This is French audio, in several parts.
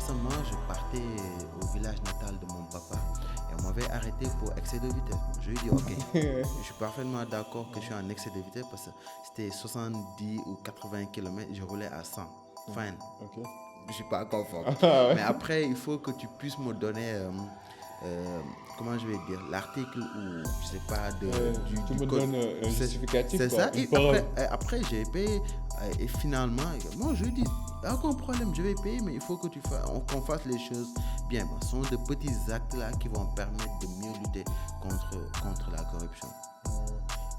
récemment, je partais au village natal de mon papa et on m'avait arrêté pour excès de vitesse. Je lui ai dit, ok, je suis parfaitement d'accord que je suis en excès de vitesse parce que c'était 70 ou 80 km, je roulais à 100. Fine. Ok. Je suis pas conforme. Ah ouais. Mais après, il faut que tu puisses me donner, comment je vais dire, l'article ou, je sais pas, Tu me code. donnes un justificatif. C'est quoi, ça. une Et preuve. après, j'ai payé. Et finalement, moi, je lui dis, aucun problème, je vais payer, mais il faut que qu'on fasse les choses bien. Bon, ce sont de petits actes là qui vont permettre de mieux lutter contre la corruption.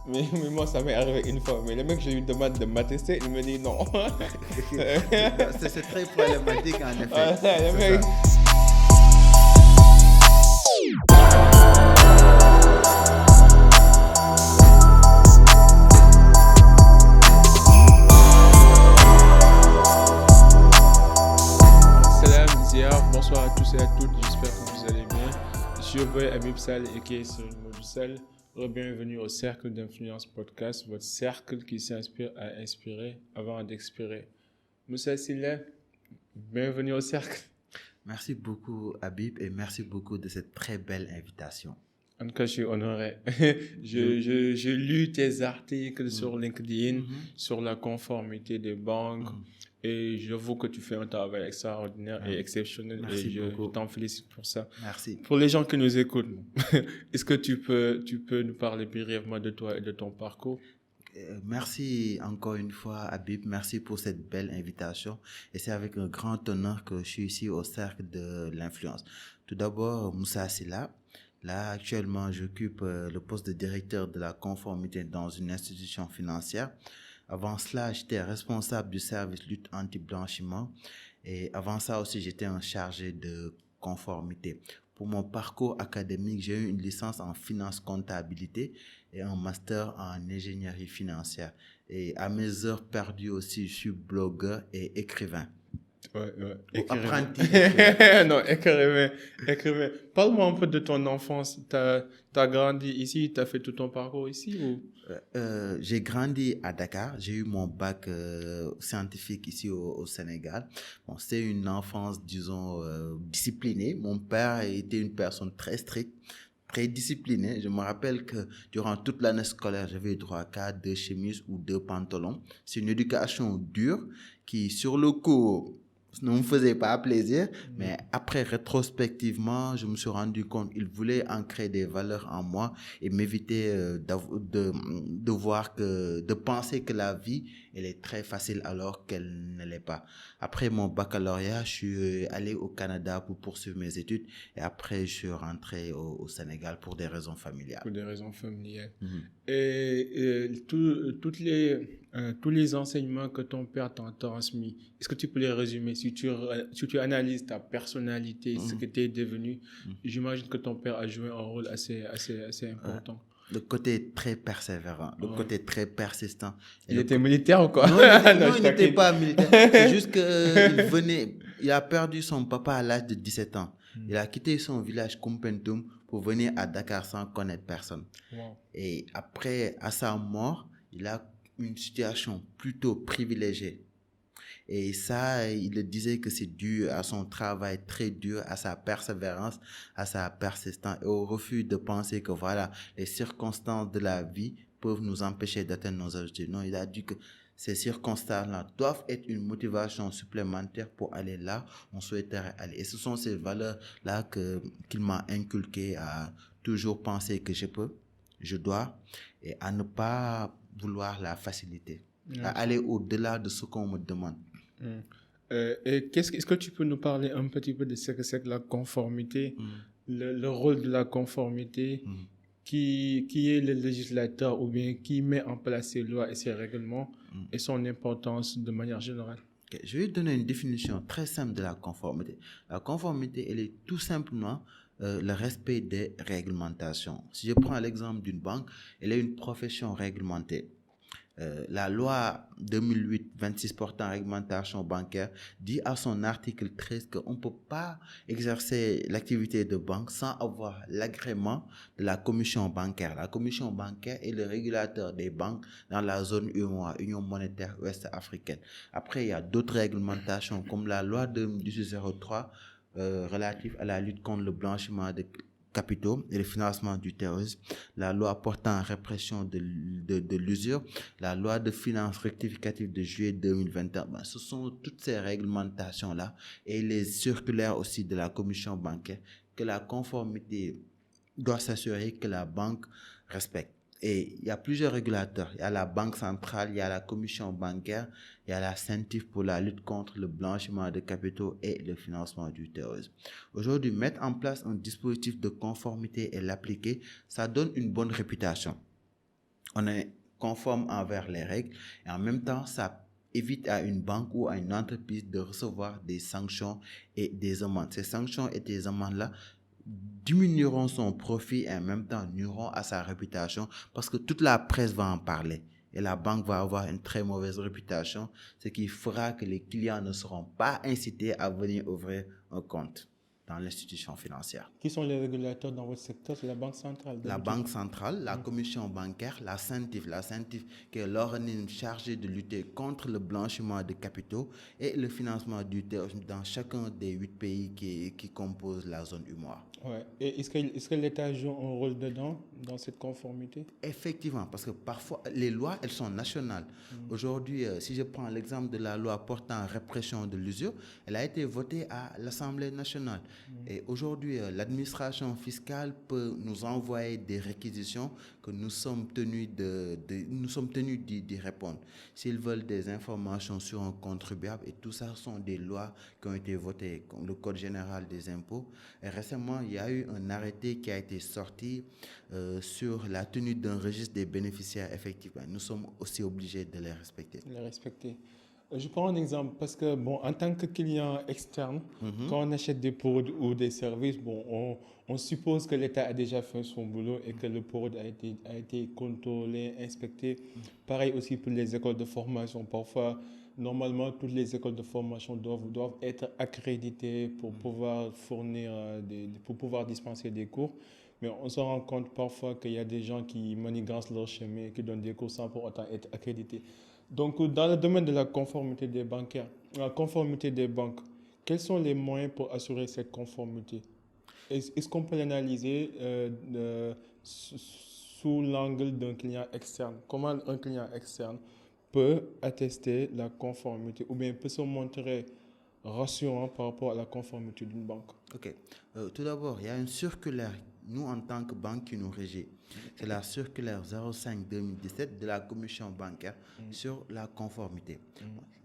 Mais moi, ça m'est arrivé une fois. Mais le mec, je lui demande de m'attester, il me dit non. C'est très problématique en effet. Ah, le C'est mec. ça. Salam, Zia, bonsoir à tous et à toutes, j'espère que vous allez bien. Je suis Oboy Habib Sall et qui est sur le mot du Sall. Bienvenue au Cercle d'Influence Podcast, votre cercle qui s'inspire à inspirer avant d'expirer. Moussa Silla, bienvenue au cercle. Merci beaucoup Habib et merci beaucoup de cette très belle invitation. En tout cas, je suis honoré. J'ai lu tes articles sur LinkedIn, sur la conformité des banques. Et j'avoue que tu fais un travail extraordinaire et exceptionnel. Merci et je beaucoup. t'en félicite pour ça. Merci. Pour les gens qui nous écoutent, est-ce que tu peux nous parler brièvement de toi et de ton parcours? Merci encore une fois Habib, merci pour cette belle invitation et c'est avec un grand honneur que je suis ici au Cercle de l'Influence. Tout d'abord, Moussa Silla. Là, actuellement, j'occupe le poste de directeur de la conformité dans une institution financière. Avant cela, j'étais responsable du service lutte anti-blanchiment et avant ça aussi, j'étais un chargé de conformité. Pour mon parcours académique, j'ai eu une licence en finance comptabilité et un master en ingénierie financière. Et à mes heures perdues aussi, je suis blogueur et écrivain. Ouais. Apprenti. Non, écrivain. Parle-moi un peu de ton enfance. T'as grandi ici, t'as fait tout ton parcours ici ou? J'ai grandi à Dakar. J'ai eu mon bac scientifique ici au Sénégal. Bon, c'est une enfance, disons, disciplinée. Mon père était une personne très stricte, très disciplinée. Je me rappelle que durant toute l'année scolaire, j'avais droit à 2 chemises ou 2 pantalons. C'est une éducation dure qui, sur le coup, ne me faisait pas plaisir, mais après, rétrospectivement, je me suis rendu compte qu'il voulait ancrer des valeurs en moi et m'éviter de voir de penser que la vie, elle est très facile alors qu'elle ne l'est pas. Après mon baccalauréat, je suis allé au Canada pour poursuivre mes études et après, je suis rentré au Sénégal pour des raisons familiales. Pour des raisons familiales. Et tous les enseignements que ton père t'a transmis, est-ce que tu peux les résumer? Si tu analyses ta personnalité, ce que tu es devenu, j'imagine que ton père a joué un rôle assez important. Le côté très persévérant, le côté très persistant. Il était militaire ou quoi? Non, il n'était pas militaire. C'est juste il a perdu son papa à l'âge de 17 ans. Il a quitté son village Kumpentum pour venir à Dakar sans connaître personne. Wow. Et après, à sa mort, il a une situation plutôt privilégiée. Et ça, il le disait que c'est dû à son travail très dur, à sa persévérance, à sa persistance et au refus de penser que voilà, les circonstances de la vie peuvent nous empêcher d'atteindre nos objectifs. Non, il a dit que ces circonstances-là doivent être une motivation supplémentaire pour aller là où on souhaiterait aller. Et ce sont ces valeurs-là qu'il m'a inculqué à toujours penser que je peux, je dois, et à ne pas vouloir la facilité, à aller au-delà de ce qu'on me demande. Et est-ce que tu peux nous parler un petit peu de ce que c'est que la conformité, le rôle de la conformité, qui est le législateur ou bien qui met en place ces lois et ces règlements et son importance de manière générale? Okay. Je vais donner une définition très simple de la conformité. La conformité, elle est tout simplement le respect des réglementations. Si je prends l'exemple d'une banque, elle est une profession réglementée. La loi 2008-26 portant réglementation bancaire dit à son article 13 qu'on ne peut pas exercer l'activité de banque sans avoir l'agrément de la commission bancaire. La commission bancaire est le régulateur des banques dans la zone UMOA, Union monétaire ouest africaine. Après, il y a d'autres réglementations comme la loi 2018-03 relative à la lutte contre le blanchiment de capitaux et le financement du terrorisme, la loi portant répression de l'usure, la loi de finances rectificative de juillet 2021. Ben, ce sont toutes ces réglementations-là et les circulaires aussi de la commission bancaire que la conformité doit s'assurer que la banque respecte. Et il y a plusieurs régulateurs. Il y a la Banque centrale, il y a la commission bancaire, il y a la CENTIF pour la lutte contre le blanchiment de capitaux et le financement du terrorisme. Aujourd'hui, mettre en place un dispositif de conformité et l'appliquer, ça donne une bonne réputation. On est conforme envers les règles et en même temps, ça évite à une banque ou à une entreprise de recevoir des sanctions et des amendes. Ces sanctions et des amendes-là diminueront son profit et en même temps nuiront à sa réputation parce que toute la presse va en parler et la banque va avoir une très mauvaise réputation, ce qui fera que les clients ne seront pas incités à venir ouvrir un compte dans l'institution financière. Qui sont les régulateurs dans votre secteur? C'est la Banque centrale. La Banque centrale, la commission bancaire, la CENTIF qui est l'organisme chargé de lutter contre le blanchiment de capitaux et le financement du terrorisme dans chacun des 8 pays qui composent la zone UMOA. Ouais. Et est-ce que l'État joue un rôle dedans, dans cette conformité? Effectivement, parce que parfois, les lois, elles sont nationales. Aujourd'hui, si je prends l'exemple de la loi portant répression de l'usure, elle a été votée à l'Assemblée nationale. Et aujourd'hui, l'administration fiscale peut nous envoyer des réquisitions que nous sommes tenus d'y répondre. S'ils veulent des informations sur un contribuable, et tout ça sont des lois qui ont été votées, comme le Code général des impôts. Et récemment, il y a eu un arrêté qui a été sorti sur la tenue d'un registre des bénéficiaires effectifs. Nous sommes aussi obligés de les respecter. Je prends un exemple parce que, bon, en tant que client externe, quand on achète des produits ou des services, bon, on suppose que l'État a déjà fait son boulot et que le produit a été contrôlé, inspecté. Pareil aussi pour les écoles de formation. Parfois, normalement, toutes les écoles de formation doivent être accréditées pour pouvoir pour pouvoir dispenser des cours. Mais on se rend compte parfois qu'il y a des gens qui manigancent leur chemin, qui donnent des cours sans pour autant être accrédités. Donc, dans le domaine de la conformité des banques, quels sont les moyens pour assurer cette conformité? Est-ce qu'on peut l'analyser sous l'angle d'un client externe? Comment un client externe peut attester la conformité ou bien peut se montrer rassurant par rapport à la conformité d'une banque? Ok. Tout d'abord, il y a une circulaire, nous en tant que banque, qui nous régit. C'est la circulaire 05-2017 de la commission bancaire sur la conformité.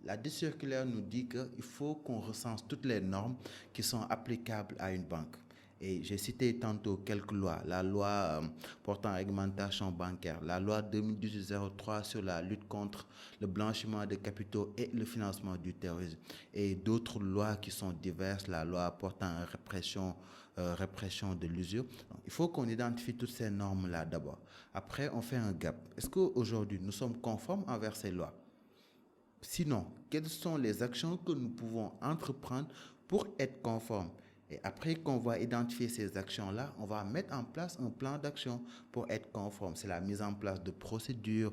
La circulaire nous dit qu'il faut qu'on recense toutes les normes qui sont applicables à une banque. Et j'ai cité tantôt quelques lois. La loi portant réglementation bancaire, la loi 2018-03 sur la lutte contre le blanchiment de capitaux et le financement du terrorisme. Et d'autres lois qui sont diverses, la loi portant répression de l'usure. Donc, il faut qu'on identifie toutes ces normes-là d'abord. Après, on fait un gap. Est-ce qu'aujourd'hui, nous sommes conformes envers ces lois? Sinon, quelles sont les actions que nous pouvons entreprendre pour être conformes? Et après qu'on va identifier ces actions-là, on va mettre en place un plan d'action pour être conforme. C'est la mise en place de procédures,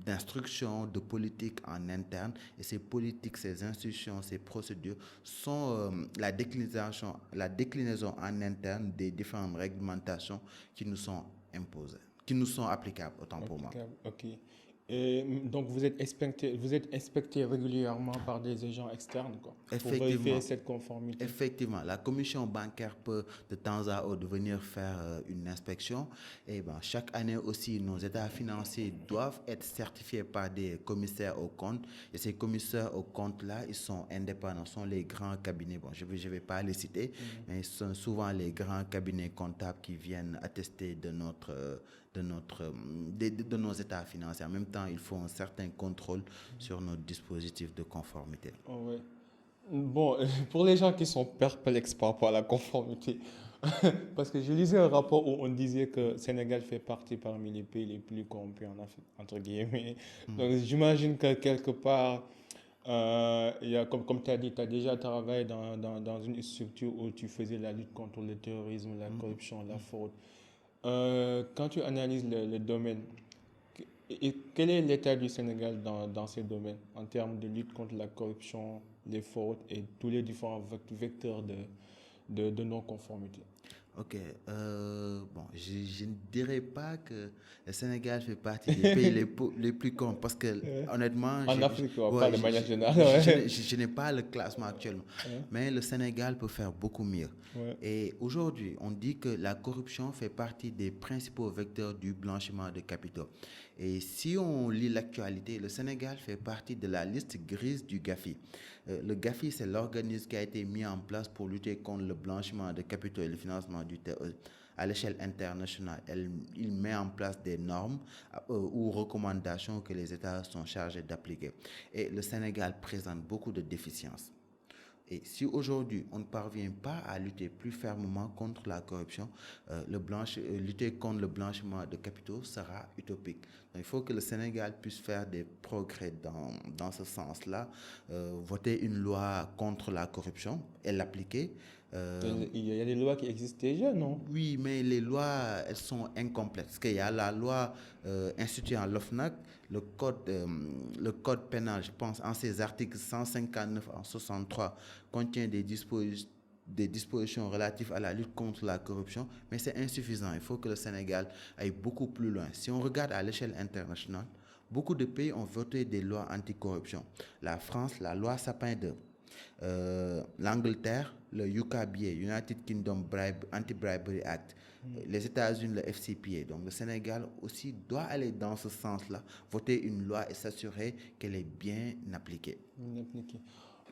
d'instructions, de politiques en interne. Et ces politiques, ces institutions, ces procédures sont la déclinaison en interne des différentes réglementations qui nous sont imposées, qui nous sont applicables, autant pour moi. Ok. Et donc, vous êtes inspecté régulièrement par des agents externes pour vérifier cette conformité. Effectivement, la commission bancaire peut de temps à autre venir faire une inspection. Et chaque année aussi, nos états financiers doivent être certifiés par des commissaires aux comptes. Et ces commissaires aux comptes-là, ils sont indépendants, sont les grands cabinets. Bon, je vais pas les citer, mais ce sont souvent les grands cabinets comptables qui viennent attester de nos états financiers. En même temps, il faut un certain contrôle sur nos dispositifs de conformité. Oh, ouais. Bon, pour les gens qui sont perplexes par rapport à la conformité, Parce que je lisais un rapport où on disait que le Sénégal fait partie parmi les pays les plus corrompus en Afrique, entre guillemets. Donc j'imagine que quelque part, il y a, comme tu as dit, tu as déjà travaillé dans une structure où tu faisais la lutte contre le terrorisme, la corruption, la fraude. Quand tu analyses le domaine, quel est l'état du Sénégal dans ces domaines en termes de lutte contre la corruption, les fraudes et tous les différents vecteurs de non-conformité? Ok, bon, je ne dirais pas que le Sénégal fait partie des pays les plus cons parce que honnêtement, En Afrique, on ouais, parle de manière générale. je n'ai pas le classement actuellement, Ouais, mais le Sénégal peut faire beaucoup mieux. ouais, Et aujourd'hui, on dit que la corruption fait partie des principaux vecteurs du blanchiment de capitaux. Et si on lit l'actualité, le Sénégal fait partie de la liste grise du GAFI. Le GAFI, c'est l'organisme qui a été mis en place pour lutter contre le blanchiment de capitaux et le financement du terrorisme à l'échelle internationale. Il met en place des normes ou recommandations que les États sont chargés d'appliquer. Et le Sénégal présente beaucoup de déficiences. Et si aujourd'hui on ne parvient pas à lutter plus fermement contre la corruption, lutter contre le blanchiment de capitaux sera utopique. Donc, il faut que le Sénégal puisse faire des progrès dans ce sens-là, voter une loi contre la corruption et l'appliquer. Il y a des lois qui existent déjà, non? Oui, mais les lois, elles sont incomplètes. Parce qu'il y a la loi instituant l'OFNAC, le code pénal, je pense, en ses articles 159 en 63, contient des dispositions relatives à la lutte contre la corruption, mais c'est insuffisant. Il faut que le Sénégal aille beaucoup plus loin. Si on regarde à l'échelle internationale, beaucoup de pays ont voté des lois anticorruption. La France, la loi Sapin 2. L'Angleterre, le UKBA, United Kingdom Anti-Bribery Act, les États-Unis, le FCPA. Donc le Sénégal aussi doit aller dans ce sens-là, voter une loi et s'assurer qu'elle est bien appliquée. Appliqué.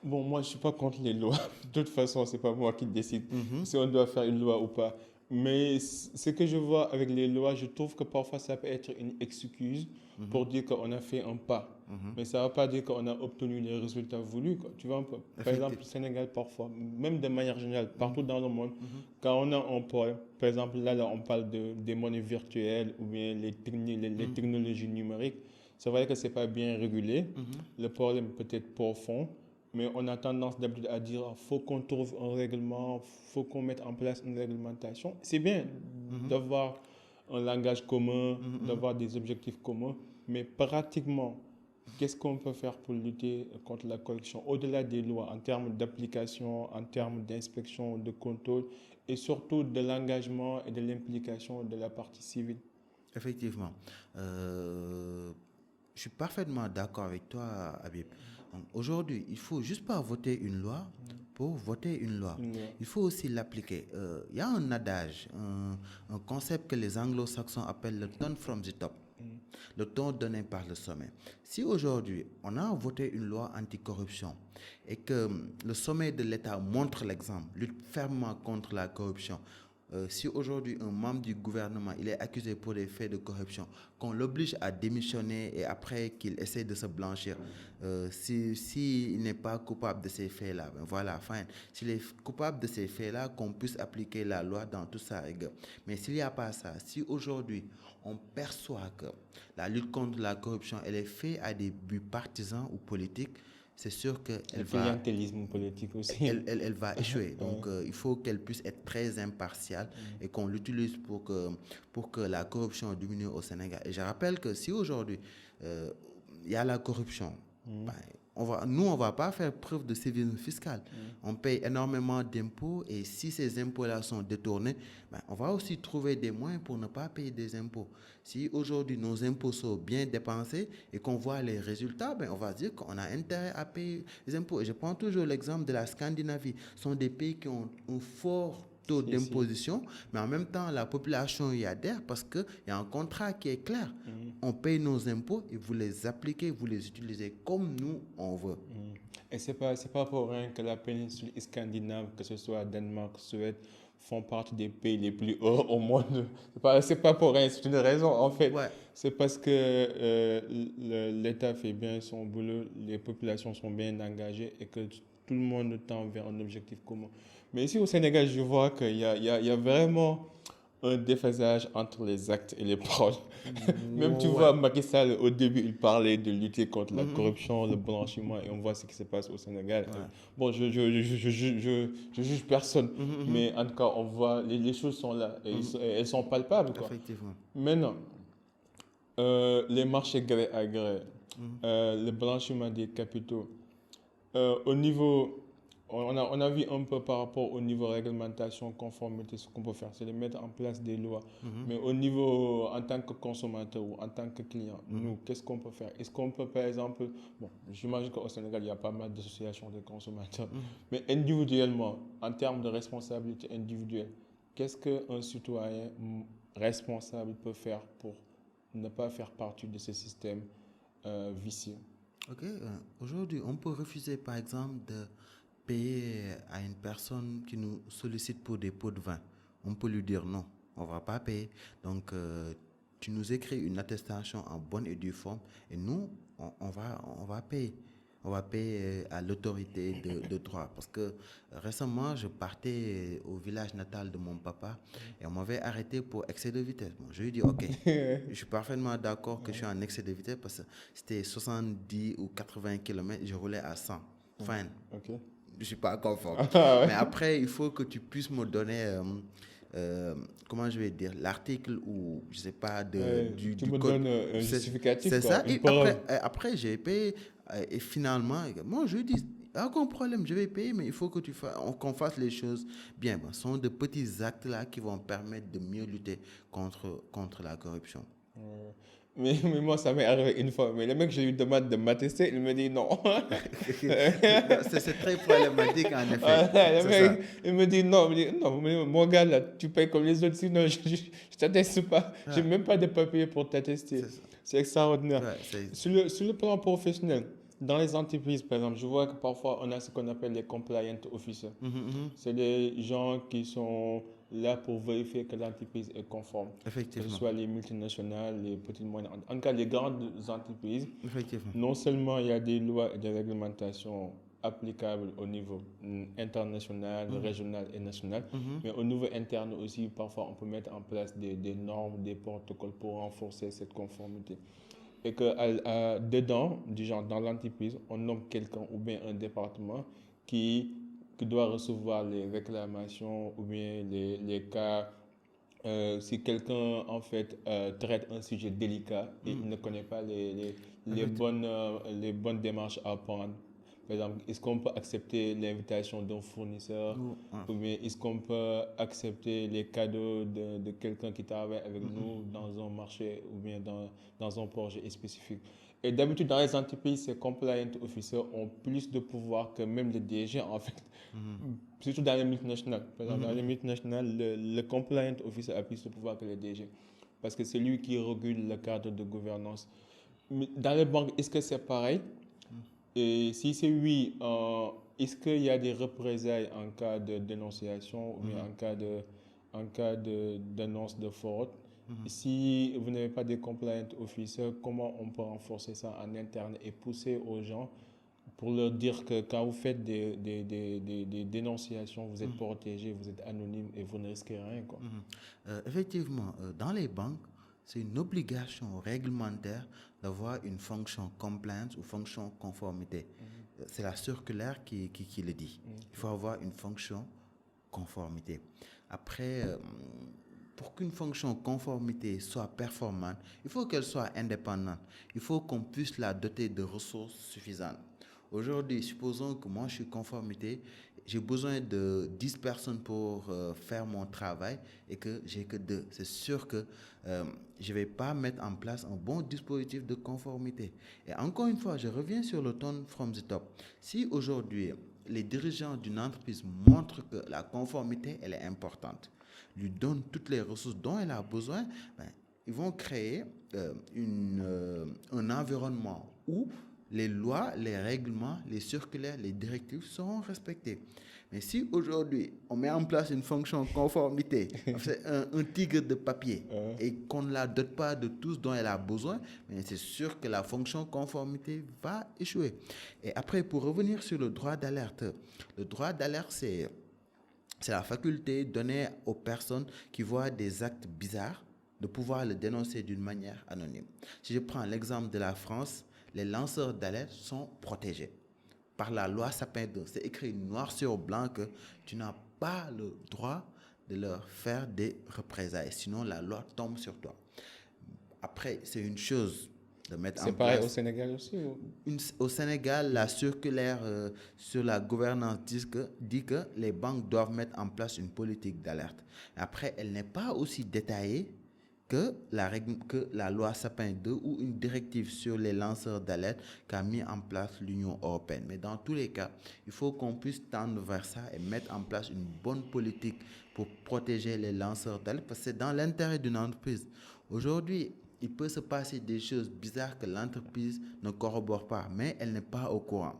Bon, moi, je ne suis pas contre les lois. De toute façon, ce n'est pas moi qui décide Mhm, si on doit faire une loi ou pas. Mais ce que je vois avec les lois, je trouve que parfois ça peut être une excuse mhm, pour dire qu'on a fait un pas. mhm. Mais ça ne veut pas dire qu'on a obtenu les résultats voulus, quoi. Tu vois un peu. Par exemple, au Effectivement. Sénégal, parfois, même de manière générale, Mhm, partout dans le monde, mhm, quand on a un problème, par exemple, là, on parle des monnaies virtuelles ou bien les mhm, technologies numériques, c'est vrai que ce n'est pas bien régulé. mhm. Le problème peut être profond. Mais on a tendance d'habitude à dire faut qu'on trouve un règlement, faut qu'on mette en place une réglementation. C'est bien Mhm, d'avoir un langage commun, mhm, mhm. d'avoir des objectifs communs, mais pratiquement, qu'est-ce qu'on peut faire pour lutter contre la corruption au-delà des lois, en termes d'application, en termes d'inspection, de contrôle et surtout de l'engagement et de l'implication de la partie civile? Effectivement. Je suis parfaitement d'accord avec toi, Habib. Donc, aujourd'hui, il faut juste pas voter une loi pour voter une loi. Une loi. Il faut aussi l'appliquer. Il y a un adage, un concept que les anglo-saxons appellent le turn from the top, le ton donné par le sommet. Si aujourd'hui, on a voté une loi anticorruption et que le sommet de l'État montre l'exemple, lutte fermement contre la corruption, si aujourd'hui un membre du gouvernement il est accusé pour des faits de corruption, qu'on l'oblige à démissionner et après qu'il essaie de se blanchir, s'il n'est pas coupable de ces faits-là, ben voilà, fine. S'il est coupable de ces faits-là, qu'on puisse appliquer la loi dans toute sa rigueur. Mais s'il n'y a pas ça, si aujourd'hui on perçoit que la lutte contre la corruption elle est faite à des buts partisans ou politiques, c'est sûr Le qu'elle va clientélisme politique aussi. elle va échouer. Donc, il faut qu'elle puisse être très impartiale et qu'on l'utilise pour que la corruption diminue au Sénégal. Et je rappelle que si aujourd'hui, il y a la corruption, ben, nous, on ne va pas faire preuve de civisme fiscal. On paye énormément d'impôts et si ces impôts-là sont détournés, ben, on va aussi trouver des moyens pour ne pas payer des impôts. Si aujourd'hui nos impôts sont bien dépensés et qu'on voit les résultats, ben, on va dire qu'on a intérêt à payer les impôts. Et je prends toujours l'exemple de la Scandinavie. Ce sont des pays qui ont un fort taux Si, si. d'imposition, mais en même temps, la population y adhère parce qu'il y a un contrat qui est clair. On paye nos impôts et vous les appliquez, vous les utilisez comme nous, on veut. Et c'est pas pour rien que la péninsule scandinave, que ce soit Danemark, Suède, font partie des pays les plus hauts au monde. C'est pas pour rien, c'est une raison en fait. Ouais, C'est parce que l'État fait bien son boulot, les populations sont bien engagées et que tout le monde tend vers un objectif commun. Mais ici au Sénégal, je vois qu'il y a vraiment un déphasage entre les actes et les paroles. Même tu Ouais. vois, Macky Sall, au début, il parlait de lutter contre la corruption, le blanchiment, et on voit ce qui se passe au Sénégal. Ouais. Bon, je juge personne, mais en tout cas, on voit, les choses sont là, et elles sont palpables, quoi. Effectivement. Maintenant, les marchés gré à gré, le blanchiment des capitaux, au niveau, on a vu un peu par rapport au niveau réglementation, conformité, ce qu'on peut faire, c'est de mettre en place des lois. Mais au niveau, en tant que consommateur ou en tant que client, nous, qu'est-ce qu'on peut faire? Est-ce qu'on peut, par exemple, bon, j'imagine qu'au Sénégal, il y a pas mal d'associations de consommateurs, mais individuellement, en termes de responsabilité individuelle, qu'est-ce qu'un citoyen responsable peut faire pour ne pas faire partie de ce système vicieux? Ok, aujourd'hui, on peut refuser par exemple de payer à une personne qui nous sollicite pour des pots de vin. On peut lui dire non, on ne va pas payer. Donc, tu nous écris une attestation en bonne et due forme et nous, on va payer. On va payer à l'autorité de droit. Parce que récemment, je partais au village natal de mon papa et on m'avait arrêté pour excès de vitesse. Bon, je lui ai dit, OK, je suis parfaitement d'accord que je suis en excès de vitesse parce que c'était 70 ou 80 km, je roulais à 100. Fine. Ok. Je ne suis pas conforme. Ah ouais. Mais après, il faut que tu puisses me donner, comment je vais dire, l'article ou, je ne sais pas, Tu du me code. donnes un justificatif, C'est quoi, ça. une Et preuve. après j'ai payé. Et finalement, moi, je lui dis, aucun problème, je vais payer, mais il faut que qu'on fasse les choses bien. Bon, ce sont de petits actes-là qui vont permettre de mieux lutter contre la corruption. Ouais. Mais moi, ça m'est arrivé une fois. Mais le mec, je lui demande de m'attester, il me dit non. C'est très problématique, en effet. Voilà, le C'est mec, ça. il me dit non. Il me dit non, mais mon gars, là, tu payes comme les autres, sinon je t'atteste pas. J'ai Ouais, même pas de papier pour t'attester. c'est ça. C'est extraordinaire. Ouais, Sur le plan professionnel, dans les entreprises, par exemple, je vois que parfois, on a ce qu'on appelle les compliant officers. C'est des gens qui sont là pour vérifier que l'entreprise est conforme, que ce Effectivement. soit les multinationales, les petites moyennes. En tout cas, les grandes entreprises, Effectivement. non seulement il y a des lois et des réglementations applicables au niveau international, régional et national, mais au niveau interne aussi, parfois on peut mettre en place des normes, des protocoles pour renforcer cette conformité. Et que dedans, du genre dans l'entreprise, on nomme quelqu'un ou bien un département qui, qui doit recevoir les réclamations ou bien les cas. Si quelqu'un en fait traite un sujet délicat et il ne connaît pas Effectivement. les bonnes démarches à prendre, par exemple, est-ce qu'on peut accepter l'invitation d'un fournisseur Ouais. ou bien est-ce qu'on peut accepter les cadeaux de quelqu'un qui travaille avec nous dans un marché ou bien dans un projet spécifique. Et d'habitude, dans les entreprises, ces compliant officers ont plus de pouvoir que même les DG, en fait. Surtout dans les multinationales. Par exemple, dans les multinationales, le compliant officer a plus de pouvoir que les DG. Parce que c'est lui qui régule le cadre de gouvernance. Mais dans les banques, est-ce que c'est pareil? Et si c'est oui, est-ce qu'il y a des représailles en cas de dénonciation ou bien en cas d'annonce de fraude? Si vous n'avez pas de compliant officer, comment on peut renforcer ça en interne et pousser aux gens pour leur dire que quand vous faites des dénonciations, vous êtes protégé, vous êtes anonyme et vous ne risquez rien, quoi. Effectivement, dans les banques, c'est une obligation réglementaire d'avoir une fonction compliance ou fonction conformité. C'est la circulaire qui le dit. Il faut avoir une fonction conformité. Après, pour qu'une fonction conformité soit performante, il faut qu'elle soit indépendante. Il faut qu'on puisse la doter de ressources suffisantes. Aujourd'hui, supposons que moi je suis conformité, j'ai besoin de 10 personnes pour faire mon travail et que j'ai que 2. C'est sûr que je ne vais pas mettre en place un bon dispositif de conformité. Et encore une fois, je reviens sur le tone from the top. Si aujourd'hui, les dirigeants d'une entreprise montrent que la conformité, elle est importante, lui donnent toutes les ressources dont elle a besoin, ben, ils vont créer un environnement où les lois, les règlements, les circulaires, les directives seront respectées. Mais si aujourd'hui, on met en place une fonction conformité, c'est un tigre de papier, et qu'on ne la dote pas de tout ce dont elle a besoin, mais c'est sûr que la fonction conformité va échouer. Et après, pour revenir sur le droit d'alerte, c'est la faculté donnée aux personnes qui voient des actes bizarres de pouvoir le dénoncer d'une manière anonyme. Si je prends l'exemple de la France, les lanceurs d'alerte sont protégés par la loi Sapin 2. C'est écrit noir sur blanc que tu n'as pas le droit de leur faire des représailles, sinon la loi tombe sur toi. Après, c'est une chose de mettre en place. C'est pareil au Sénégal aussi Au Sénégal, la circulaire sur la gouvernance dit que les banques doivent mettre en place une politique d'alerte. Après, elle n'est pas aussi détaillée que la loi Sapin 2 ou une directive sur les lanceurs d'alerte qu'a mis en place l'Union européenne. Mais dans tous les cas, il faut qu'on puisse tendre vers ça et mettre en place une bonne politique pour protéger les lanceurs d'alerte, parce que c'est dans l'intérêt d'une entreprise. Aujourd'hui, il peut se passer des choses bizarres que l'entreprise ne corrobore pas, mais elle n'est pas au courant.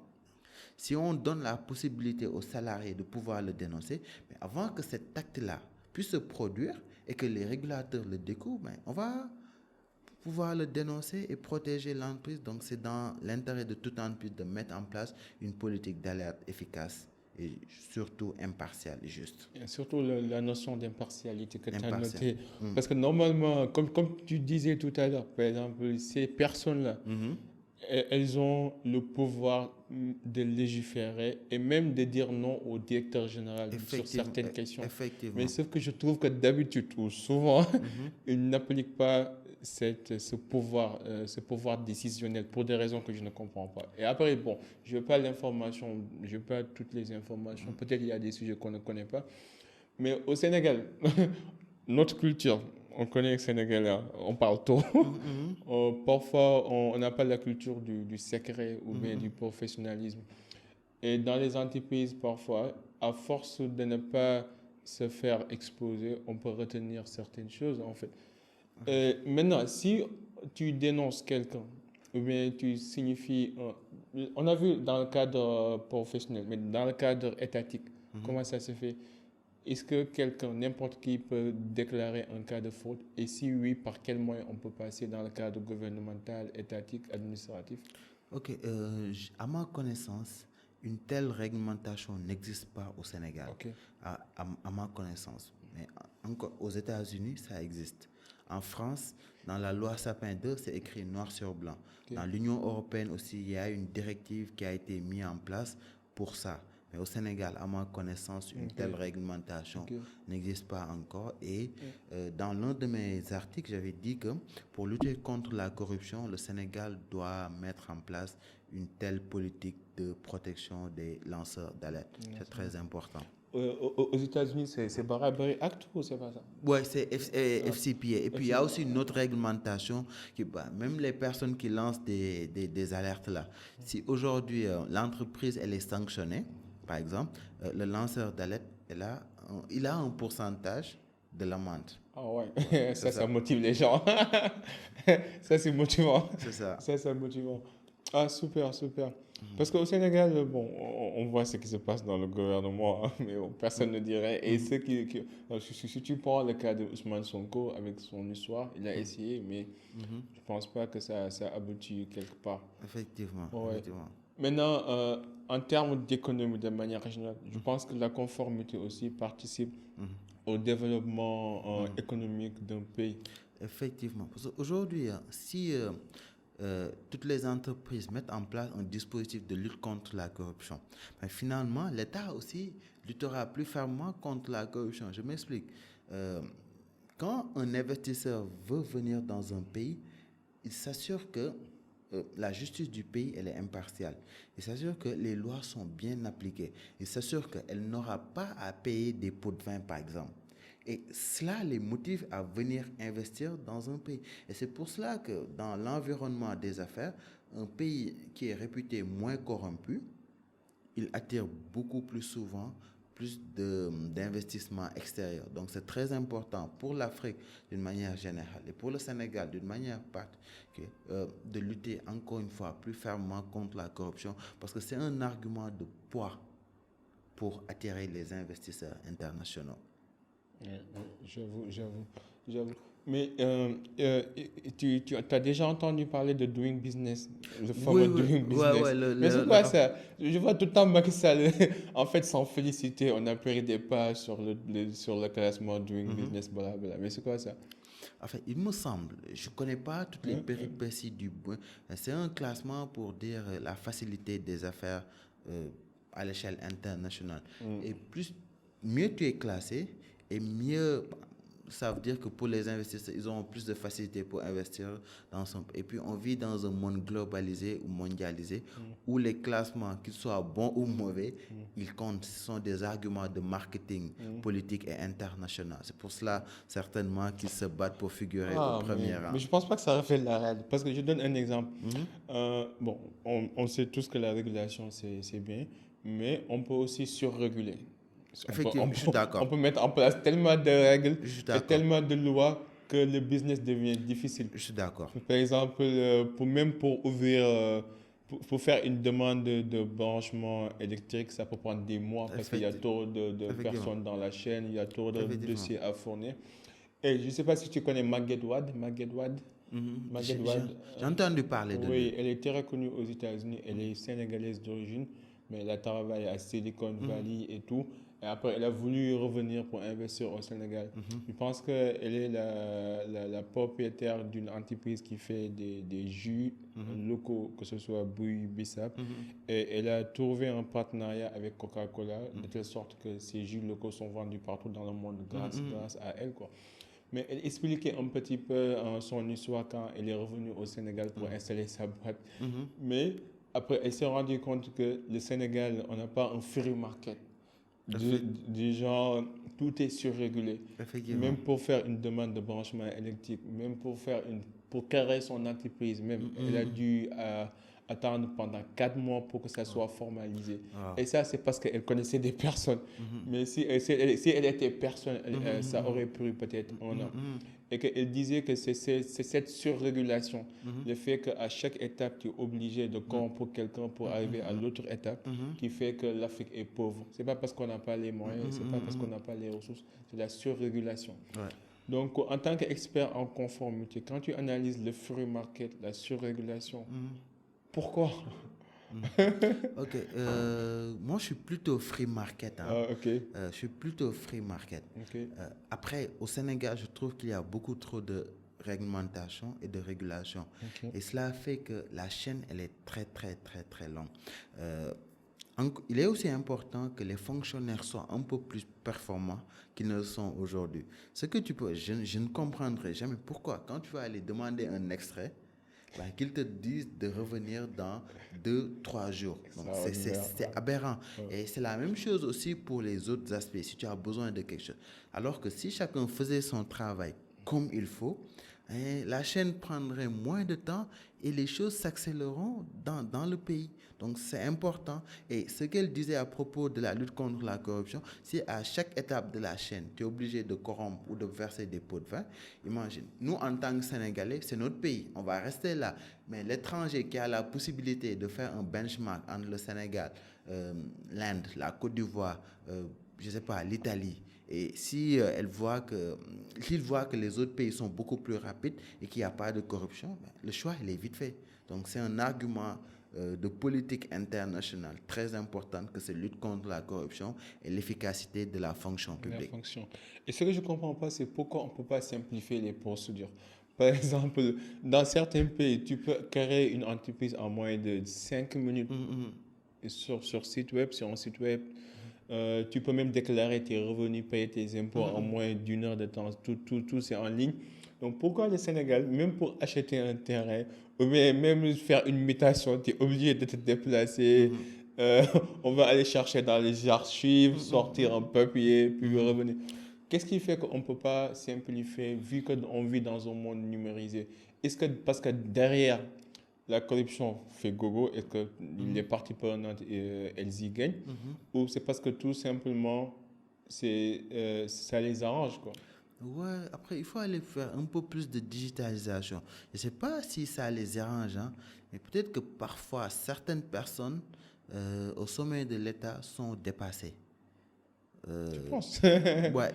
Si on donne la possibilité aux salariés de pouvoir le dénoncer, mais avant que cet acte-là puisse se produire et que les régulateurs le découvrent, ben, on va pouvoir le dénoncer et protéger l'entreprise. Donc, c'est dans l'intérêt de toute entreprise de mettre en place une politique d'alerte efficace et surtout impartiale et juste. Et surtout la notion d'impartialité que tu as notée. Parce que normalement, comme tu disais tout à l'heure, par exemple, ces personnes-là, elles ont le pouvoir de légiférer et même de dire non au directeur général sur certaines questions. Mais sauf que je trouve que d'habitude ou souvent, ils n'appliquent pas ce pouvoir décisionnel pour des raisons que je ne comprends pas. Et après, bon, je n'ai pas l'information, je n'ai pas toutes les informations. Peut-être qu'il y a des sujets qu'on ne connaît pas. Mais au Sénégal, notre culture, on connaît le Sénégalais, on parle tôt. Parfois, on n'a pas la culture du secret ou bien du professionnalisme. Et dans les entreprises, parfois, à force de ne pas se faire exposer, on peut retenir certaines choses, en fait. Maintenant, si tu dénonces quelqu'un, ou bien tu signifies... on a vu dans le cadre professionnel, mais dans le cadre étatique, comment ça se fait? Est-ce que quelqu'un, n'importe qui, peut déclarer un cas de faute? Et si oui, par quel moyen on peut passer dans le cadre gouvernemental, étatique, administratif? Ok, à ma connaissance, une telle réglementation n'existe pas au Sénégal. Okay. À ma connaissance. Mais encore, aux États-Unis, ça existe. En France, dans la loi Sapin 2, c'est écrit noir sur blanc. Okay. Dans l'Union européenne aussi, il y a une directive qui a été mise en place pour ça. Mais au Sénégal, à ma connaissance, une telle réglementation n'existe pas encore. Et dans l'un de mes articles, j'avais dit que pour lutter contre la corruption, le Sénégal doit mettre en place une telle politique de protection des lanceurs d'alerte. C'est très important. Aux États-Unis, c'est Barabary Act ou c'est pas ça? Oui, c'est FCPA. Et puis, il y a aussi une autre réglementation qui, même les personnes qui lancent des alertes là, si aujourd'hui l'entreprise elle est sanctionnée, par exemple, le lanceur d'alerte, il a un pourcentage de l'amende. Ah ouais, ça motive les gens. Ça, c'est motivant. C'est ça. Ça, c'est motivant. Ah, super, super. Parce qu'au Sénégal, bon, on voit ce qui se passe dans le gouvernement, hein, mais bon, personne ne dirait. Et si tu prends le cas de Ousmane Sonko avec son histoire, il a essayé, mais je ne pense pas que ça aboutit quelque part. Effectivement. Ouais. Effectivement. Maintenant, en termes d'économie de manière générale, je pense que la conformité aussi participe au développement économique d'un pays. Effectivement. Parce qu'aujourd'hui, si toutes les entreprises mettent en place un dispositif de lutte contre la corruption, mais finalement, l'État aussi luttera plus fermement contre la corruption. Je m'explique. Quand un investisseur veut venir dans un pays, il s'assure que la justice du pays, elle est impartiale. Il s'assure que les lois sont bien appliquées. Il s'assure qu'elle n'aura pas à payer des pots de vin, par exemple. Et cela les motive à venir investir dans un pays. Et c'est pour cela que dans l'environnement des affaires, un pays qui est réputé moins corrompu, il attire beaucoup plus souvent plus d'investissements extérieurs. Donc, c'est très important pour l'Afrique d'une manière générale et pour le Sénégal d'une manière particulière de lutter encore une fois plus fermement contre la corruption parce que c'est un argument de poids pour attirer les investisseurs internationaux. Ouais, j'avoue. Mais tu as déjà entendu parler de Doing Business, le fameux Doing Business. Ouais, Mais c'est quoi ça? Je vois tout le temps Macky Sall, en fait, s'en féliciter. On a pris des pas sur le classement Doing Business, blablabla. Mais c'est quoi ça? En fait, il me semble, je ne connais pas toutes les péripéties du point. C'est un classement pour dire la facilité des affaires à l'échelle internationale. Et mieux tu es classé, et mieux, ça veut dire que pour les investisseurs, ils auront plus de facilité pour investir dans son... Et puis, on vit dans un monde globalisé ou mondialisé où les classements, qu'ils soient bons ou mauvais, ils comptent. Ce sont des arguments de marketing politique et international. C'est pour cela, certainement, qu'ils se battent pour figurer au premier rang. Mais je ne pense pas que ça reflète la réalité. Parce que je donne un exemple. Bon, on sait tous que la régulation, c'est bien, mais on peut aussi surréguler. Effectivement, je suis d'accord. On peut mettre en place tellement de règles et tellement de lois que le business devient difficile. Je suis d'accord. Par exemple, pour ouvrir, pour faire une demande de branchement électrique, ça peut prendre des mois parce qu'il y a trop de personnes dans la chaîne, il y a trop de dossiers à fournir. Et je ne sais pas si tu connais Margaret Wade. J'ai entendu parler de lui. Oui, elle est très reconnue aux États-Unis. Elle est sénégalaise d'origine, mais elle a travaillé à Silicon Valley et tout. Et après, elle a voulu revenir pour investir au Sénégal. Je pense qu'elle est la propriétaire d'une entreprise qui fait des jus locaux, que ce soit Bouille, Bissap. Et elle a trouvé un partenariat avec Coca-Cola, de telle sorte que ces jus locaux sont vendus partout dans le monde grâce à elle, quoi. Mais elle expliquait un petit peu son histoire quand elle est revenue au Sénégal pour installer sa boîte. Mais après, elle s'est rendue compte que le Sénégal, on n'a pas un free market. Du genre, tout est surrégulé. Même pour faire une demande de branchement électrique, même pour créer son entreprise, même, elle a dû attendre pendant 4 mois pour que ça soit formalisé. Et ça, c'est parce qu'elle connaissait des personnes. Mais si elle était personne, ça aurait pris peut-être un an. Et qu'elle disait que c'est cette surrégulation, le fait qu'à chaque étape, tu es obligé de corrompre quelqu'un pour arriver à l'autre étape, qui fait que l'Afrique est pauvre. Ce n'est pas parce qu'on n'a pas les moyens, ce n'est pas parce qu'on n'a pas les ressources, c'est la surrégulation. Donc, en tant qu'expert en conformité, quand tu analyses le free market, la surrégulation, pourquoi? Ok, moi je suis plutôt free market. Je suis plutôt free market. Après, au Sénégal, je trouve qu'il y a beaucoup trop de réglementation et de régulation. Et cela fait que la chaîne, elle est très, très, très, très longue. Il est aussi important que les fonctionnaires soient un peu plus performants qu'ils ne le sont aujourd'hui. Ce que tu peux, je ne comprendrai jamais pourquoi, quand tu vas aller demander un extrait, qu'ils te disent de revenir dans 2-3 jours. Donc, c'est aberrant. Et c'est la même chose aussi pour les autres aspects, si tu as besoin de quelque chose. Alors que si chacun faisait son travail comme il faut, la chaîne prendrait moins de temps et les choses s'accéléreront dans le pays. Donc, c'est important. Et ce qu'elle disait à propos de la lutte contre la corruption, c'est à chaque étape de la chaîne, tu es obligé de corrompre ou de verser des pots de vin. Imagine, nous, en tant que Sénégalais, c'est notre pays. On va rester là. Mais l'étranger qui a la possibilité de faire un benchmark entre le Sénégal, l'Inde, la Côte d'Ivoire, je ne sais pas, l'Italie, et si s'il voit que les autres pays sont beaucoup plus rapides et qu'il n'y a pas de corruption, le choix, il est vite fait. Donc, c'est un argument de politique internationale très importante que c'est lutte contre la corruption et l'efficacité de la fonction publique. Et ce que je ne comprends pas, c'est pourquoi on ne peut pas simplifier les procédures. Par exemple, dans certains pays, tu peux créer une entreprise en moins de 5 minutes sur un site web. Tu peux même déclarer tes revenus, payer tes impôts en moins d'1 heure de temps. Tout c'est en ligne. Donc, pourquoi le Sénégal, même pour acheter un terrain, ou même faire une mutation, tu es obligé de te déplacer. On va aller chercher dans les archives, sortir un papier, puis revenir. Qu'est-ce qui fait qu'on ne peut pas simplifier, vu qu'on vit dans un monde numérisé? Est-ce que parce que derrière la corruption fait gogo et que les parties prenantes, elles y gagnent, ou c'est parce que tout simplement, ça les arrange, quoi. Ouais, après, il faut aller faire un peu plus de digitalisation. Je ne sais pas si ça les arrange, hein, mais peut-être que parfois, certaines personnes au sommet de l'État sont dépassées. Tu Euh, penses? ouais, Hein?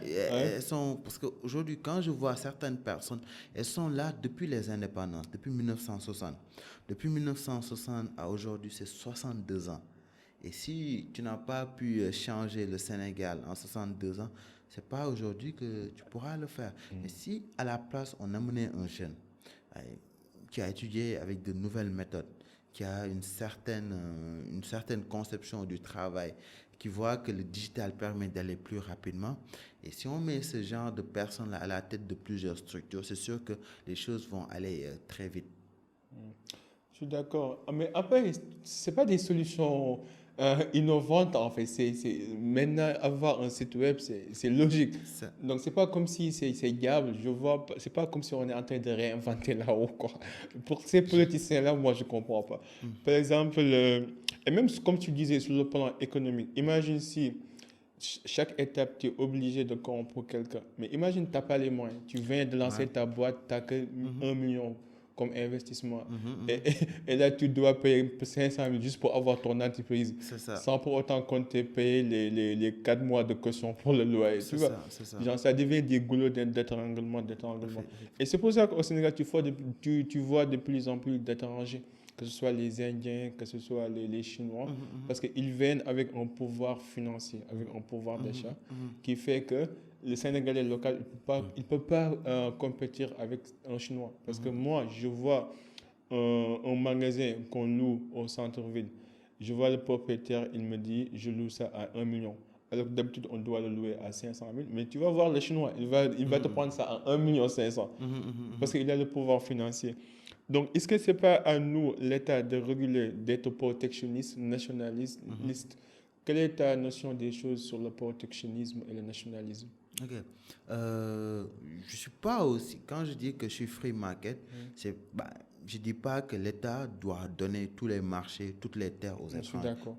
elles sont, parce qu'aujourd'hui, quand je vois certaines personnes, elles sont là depuis les indépendances, depuis 1960. Depuis 1960 à aujourd'hui, c'est 62 ans. Et si tu n'as pas pu changer le Sénégal en 62 ans, c'est pas aujourd'hui que tu pourras le faire. Mais si à la place on amenait un jeune euh, qui a étudié avec de nouvelles méthodes, qui a une certaine conception du travail, qui voit que le digital permet d'aller plus rapidement, et si on met ce genre de personnes-là à la tête de plusieurs structures, c'est sûr que les choses vont aller très vite. Je suis d'accord. Ah, mais après, c'est pas des solutions innovantes en fait. Maintenant, avoir un site web, c'est logique. Ça, Donc, c'est pas comme si c'est diable. Je vois, c'est pas comme si on est en train de réinventer là-haut, quoi. Pour ces politiciens-là, moi, je comprends pas. Par exemple, et même comme tu disais sur le plan économique, imagine si chaque étape, tu es obligé de corrompre quelqu'un. Mais imagine, tu n'as pas les moyens. Tu viens de ouais. lancer ta boîte, tu n'as que Mhm, 1 million comme investissement. mhm, Et, mhm. et, et là, tu dois payer 500 000 juste pour avoir ton entreprise, C'est ça, sans pour autant compter payer les 4 mois de caution pour le loyer. Tu c'est vois, ça, c'est ça. genre, ça devient des goulots d'étranglement, d'étranglement. Et c'est Effectivement. pour ça qu'au Sénégal, tu vois de plus en plus d'étrangers, que ce soit les Indiens, que ce soit les Chinois, Mhm, mhm, parce qu'ils viennent avec un pouvoir financier, avec un pouvoir d'achat, mhm, mhm, qui fait que le Sénégalais local, il peut pas compétir avec un Chinois. Parce que moi, je vois un magasin qu'on loue au centre-ville. Je vois le propriétaire, il me dit, je loue ça à 1 million. Alors que d'habitude, on doit le louer à 500 000. Mais tu vas voir le Chinois, il va te prendre ça à 1,5 million. mhm, mhm, Parce mhm. qu'il a le pouvoir financier. Donc, est-ce que ce n'est pas à nous, l'État, de réguler, d'être protectionniste, nationaliste? Quelle est ta notion des choses sur le protectionnisme et le nationalisme? Ok. Je suis pas aussi. Quand je dis que je suis free market, je dis pas que l'État doit donner tous les marchés, toutes les terres aux Je suis étrangers. d'accord.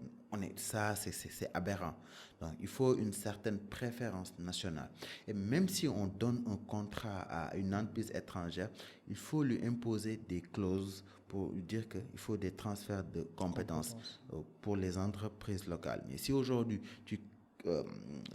Ça, c'est aberrant. Donc, il faut une certaine préférence nationale. Et même si on donne un contrat à une entreprise étrangère, il faut lui imposer des clauses pour lui dire qu'il faut des transferts de compétences Compétence. pour les entreprises locales. Mais si aujourd'hui, euh,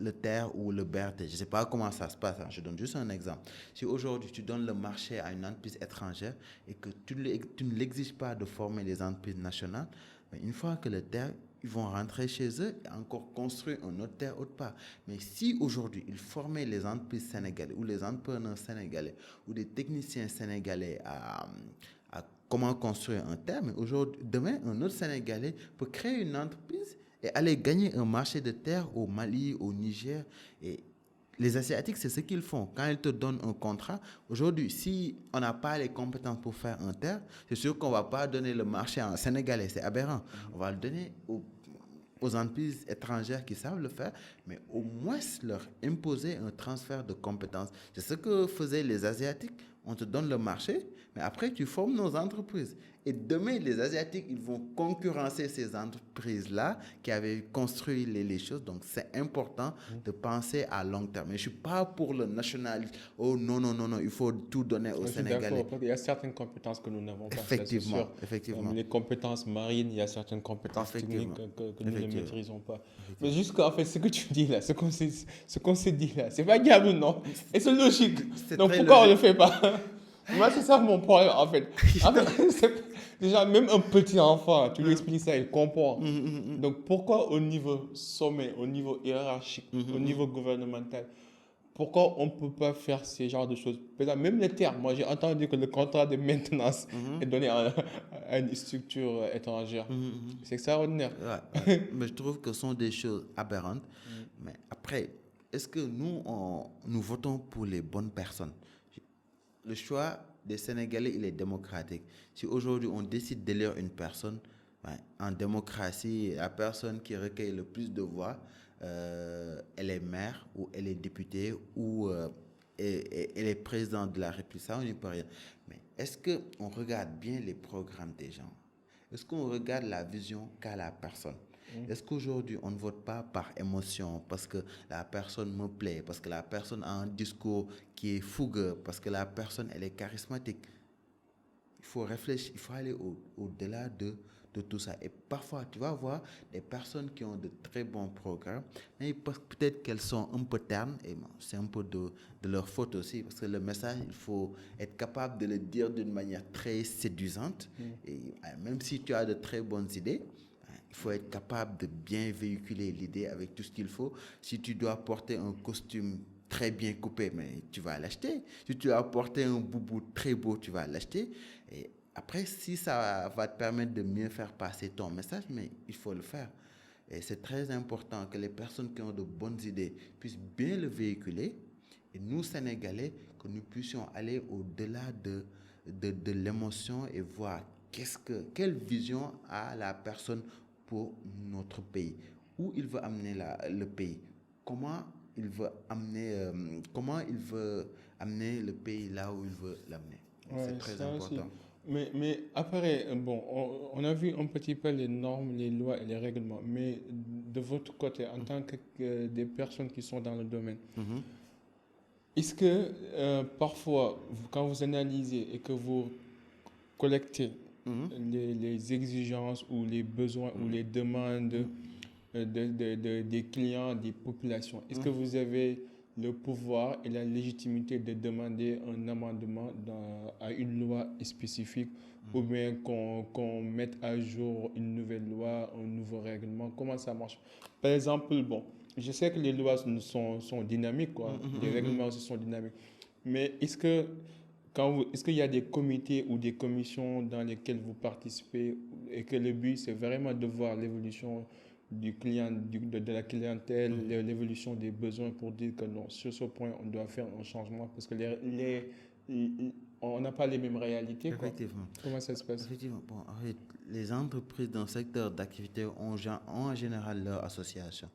le TER ou le BRT, je ne sais pas comment ça se passe, hein, je donne juste un exemple. Si aujourd'hui tu donnes le marché à une entreprise étrangère et que tu ne l'exiges pas de former des entreprises nationales, mais une fois que le TER, ils vont rentrer chez eux et encore construire un autre terre autre part. Mais si aujourd'hui ils formaient les entreprises sénégalaises ou les entrepreneurs sénégalais ou des techniciens sénégalais à comment construire un terre, mais aujourd'hui, demain, un autre Sénégalais peut créer une entreprise et aller gagner un marché de terre au Mali, au Niger. Et les Asiatiques, c'est ce qu'ils font. Quand ils te donnent un contrat, aujourd'hui, si on n'a pas les compétences pour faire un terre, c'est sûr qu'on ne va pas donner le marché à un Sénégalais. C'est aberrant. On va le donner aux entreprises étrangères qui savent le faire, mais au moins leur imposer un transfert de compétences. C'est ce que faisaient les Asiatiques. On te donne le marché, mais après tu formes nos entreprises. Et demain, les Asiatiques, ils vont concurrencer ces entreprises-là qui avaient construit les choses. Donc, c'est important de penser à long terme. Mais je ne suis pas pour le nationalisme. Oh non, non, non, non, il faut tout donner aux Je suis Sénégalais. d'accord, parce qu'il y a certaines compétences que nous n'avons pas, ça c'est sûr. Effectivement, effectivement, Les compétences marines, il y a certaines compétences techniques effectivement, que nous ne effectivement, maîtrisons pas. Mais effectivement. jusqu'en fait, ce que tu dis là, ce qu'on s'est dit là, c'est pas diable, non? Et c'est logique. C'est Donc très pourquoi on ne le logique. fait pas? Moi, c'est ça mon problème en fait. En fait, déjà, même un petit enfant, tu lui expliques ça, il comprend. Donc pourquoi au niveau sommet, au niveau hiérarchique, au niveau gouvernemental, pourquoi on ne peut pas faire ce genre de choses? Par exemple, même les termes, moi j'ai entendu que le contrat de maintenance est donné à une structure étrangère. C'est extraordinaire. Ouais, ouais. Mais je trouve que ce sont des choses aberrantes. Mais après, est-ce que nous votons pour les bonnes personnes? Le choix des Sénégalais, il est démocratique. Si aujourd'hui on décide d'élire une personne, ouais, en démocratie, la personne qui recueille le plus de voix, elle est maire ou elle est députée ou elle est présidente de la République, ça, on n'y peut rien. Mais est-ce qu'on regarde bien les programmes des gens? Est-ce qu'on regarde la vision qu'a la personne? Est-ce qu'aujourd'hui, on ne vote pas par émotion, parce que la personne me plaît, parce que la personne a un discours qui est fougueux, parce que la personne, elle est charismatique? Il faut réfléchir, il faut aller au-delà de tout ça. Et parfois, tu vas voir des personnes qui ont de très bons programmes, mais peut-être qu'elles sont un peu ternes, et bon, c'est un peu de leur faute aussi, parce que le message, il faut être capable de le dire d'une manière très séduisante. Et même si tu as de très bonnes idées, il faut être capable de bien véhiculer l'idée avec tout ce qu'il faut. Si tu dois porter un costume très bien coupé, mais tu vas l'acheter. Si tu dois porter un boubou très beau, tu vas l'acheter. Et après, si ça va te permettre de mieux faire passer ton message, mais il faut le faire. Et c'est très important que les personnes qui ont de bonnes idées puissent bien le véhiculer. Et nous, Sénégalais, que nous puissions aller au-delà de l'émotion et voir quelle vision a la personne pour notre pays, où il veut amener le pays, comment comment il veut amener le pays là où il veut l'amener. Ouais, C'est très ça aussi. important. Mais après, bon, on a vu un petit peu les normes, les lois et les règlements. Mais de votre côté, en tant que des personnes qui sont dans le domaine, Mhm. est-ce que parfois, quand vous analysez et que vous collectez Mhm. les exigences ou les besoins ou les demandes des clients, des populations, est-ce que vous avez le pouvoir et la légitimité de demander un amendement à une loi spécifique ou bien qu'on mette à jour une nouvelle loi, un nouveau règlement? Comment ça marche? Par exemple, bon, je sais que les lois sont dynamiques, quoi. Les règlements aussi sont dynamiques. Mais est-ce qu'il y a des comités ou des commissions dans lesquelles vous participez et que le but, c'est vraiment de voir l'évolution du client, de la clientèle, l'évolution des besoins pour dire que non, sur ce point, on doit faire un changement parce que on n'a pas les mêmes réalités, quoi. Effectivement. Comment ça se passe? Effectivement. Bon, en fait, les entreprises dans le secteur d'activité ont en général leur association.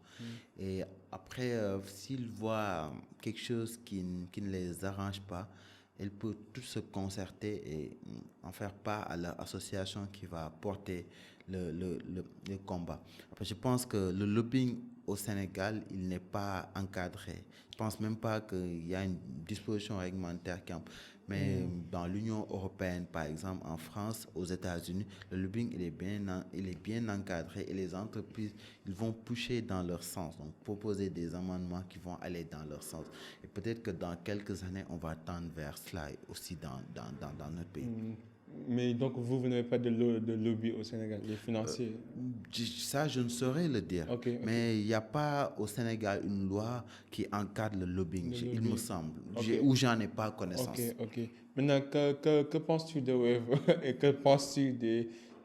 Et après, s'ils voient quelque chose qui ne les arrange pas, elles peuvent tous se concerter et en faire part à leur association qui va porter le combat. Après, je pense que le lobbying au Sénégal, il n'est pas encadré. Je pense même pas qu'il y a une disposition réglementaire mais dans l'Union européenne, par exemple, en France, aux États-Unis, le lobbying, il est bien encadré et les entreprises, ils vont pousser dans leur sens, donc proposer des amendements qui vont aller dans leur sens. Et peut-être que dans quelques années, on va tendre vers cela aussi dans notre pays. Mais donc, vous n'avez pas de lobby au Sénégal, les financiers? Ça, je ne saurais le dire. Ok, ok. Mais il n'y a pas au Sénégal une loi qui encadre le lobbying, Le il me lobby. semble, Ok. ou j'en ai pas connaissance. Ok, ok. Maintenant, que penses-tu de Wave et que penses-tu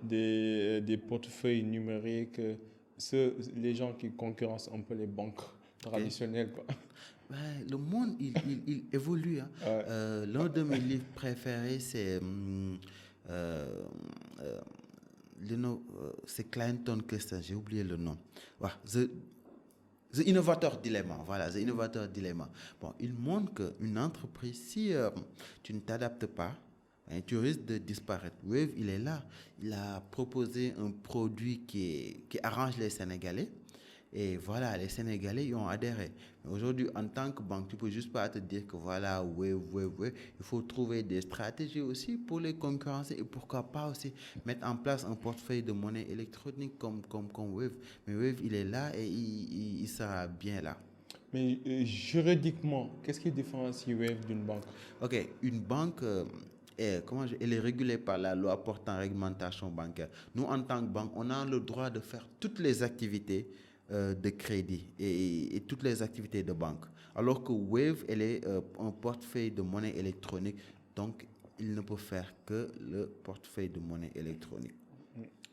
des portefeuilles numériques, les gens qui concurrencent un peu les banques traditionnelles, quoi? Ben, le monde, il évolue. Hein. Ouais. L'un de mes livres préférés, c'est c'est Clinton Christensen, j'ai oublié le nom. Ouais, The Innovator Dilemma, voilà, The Innovator Dilemma. Bon, il montre qu'une entreprise, si tu ne t'adaptes pas, hein, tu risques de disparaître. Wave, il est là. Il a proposé un produit qui arrange les Sénégalais. Et voilà, les Sénégalais y ont adhéré. Mais aujourd'hui, en tant que banque, tu ne peux juste pas te dire que voilà, Wave. Il faut trouver des stratégies aussi pour les concurrencer et pourquoi pas aussi mettre en place un portefeuille de monnaie électronique comme Wave. Mais Wave, il est là et il sera bien là. Mais juridiquement, qu'est-ce qui différencie Wave d'une banque? Ok, une banque, elle est régulée par la loi portant réglementation bancaire. Nous, en tant que banque, on a le droit de faire toutes les activités de crédit et toutes les activités de banque. Alors que Wave, elle est un portefeuille de monnaie électronique, donc il ne peut faire que le portefeuille de monnaie électronique.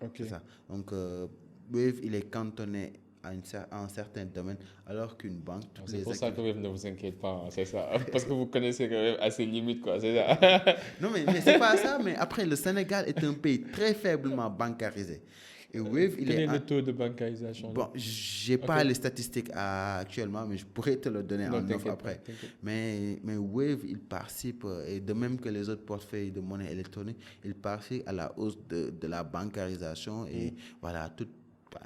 Ok. C'est ça. Donc Wave, il est cantonné à un certain domaine, alors qu'une banque, C'est pour ça que Wave ne vous inquiète pas, hein, c'est ça. Parce que vous connaissez quand même assez limite, quoi, c'est ça. Non, mais c'est pas ça. Mais après, le Sénégal est un pays très faiblement bancarisé. Et Wave, Quel est le taux de bancarisation? Bon, j'ai pas les statistiques actuellement, mais je pourrais te le donner Non, en offre t'inquiète pas, après. t'inquiète. Mais Wave, il participe, et de même que les autres portefeuilles de monnaie électronique, il participe à la hausse de la bancarisation et voilà, tout. bah,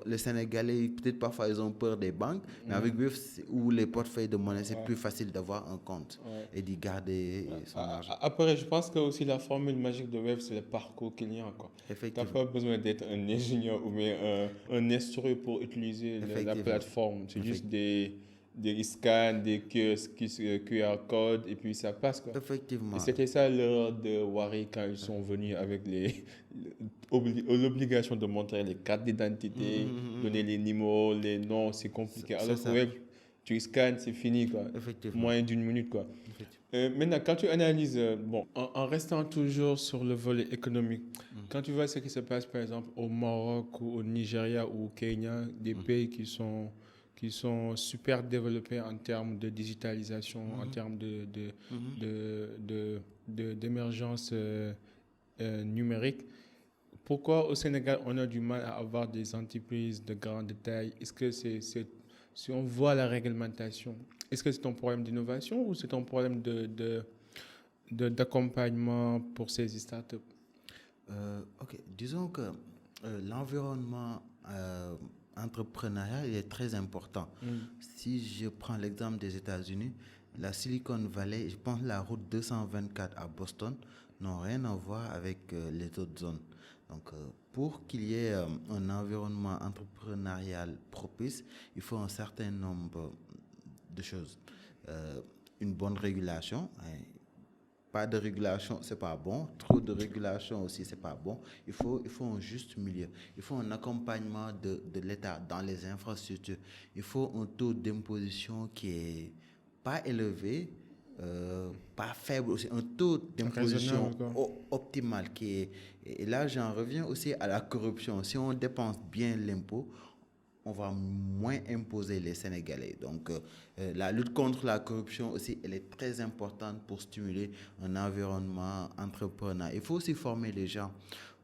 les Sénégalais, peut-être parfois ils ont peur des banques, mais avec Wave ou les portefeuilles de monnaie, c'est plus facile d'avoir un compte Ouais. et d'y garder son argent. Après, je pense que aussi la formule magique de Wave, c'est le parcours client, quoi. Tu n'as Effectivement. pas besoin d'être un ingénieur ou bien un instructeur pour utiliser la Effectivement. plateforme. C'est juste des scans, des QR codes et puis ça passe, quoi. Et Effectivement. c'était ça l'erreur de Wari quand ils sont venus avec l'obligation de montrer les cartes d'identité, donner les numéros, les noms, c'est compliqué. C'est Alors que ça. Wave, tu scannes, c'est fini, quoi. Effectivement. Moins d'une minute, quoi. Maintenant, quand tu analyses, bon, en restant toujours sur le volet économique, quand tu vois ce qui se passe, par exemple, au Maroc ou au Nigeria ou au Kenya, des pays qui sont super développés en termes de digitalisation, en termes d'émergence numérique, pourquoi au Sénégal, on a du mal à avoir des entreprises de grande taille? Est-ce que si on voit la réglementation, est-ce que c'est un problème d'innovation ou c'est un problème d'accompagnement pour ces startups? Ok, disons que l'environnement entrepreneurial il est très important. Si je prends l'exemple des États-Unis, la Silicon Valley, je pense la route 224 à Boston n'ont rien à voir avec les autres zones. Donc, pour qu'il y ait un environnement entrepreneurial propice, il faut un certain nombre de choses. Une bonne régulation. Pas de régulation, c'est pas bon. Trop de régulation aussi, c'est pas bon. Il faut un juste milieu. Il faut un accompagnement de l'État dans les infrastructures. Il faut un taux d'imposition qui est pas élevé, pas faible aussi. Un taux d'imposition optimal qui est. Et là, j'en reviens aussi à la corruption. Si on dépense bien l'impôt, on va moins imposer les Sénégalais. Donc, la lutte contre la corruption aussi, elle est très importante pour stimuler un environnement entrepreneur. Il faut aussi former les gens.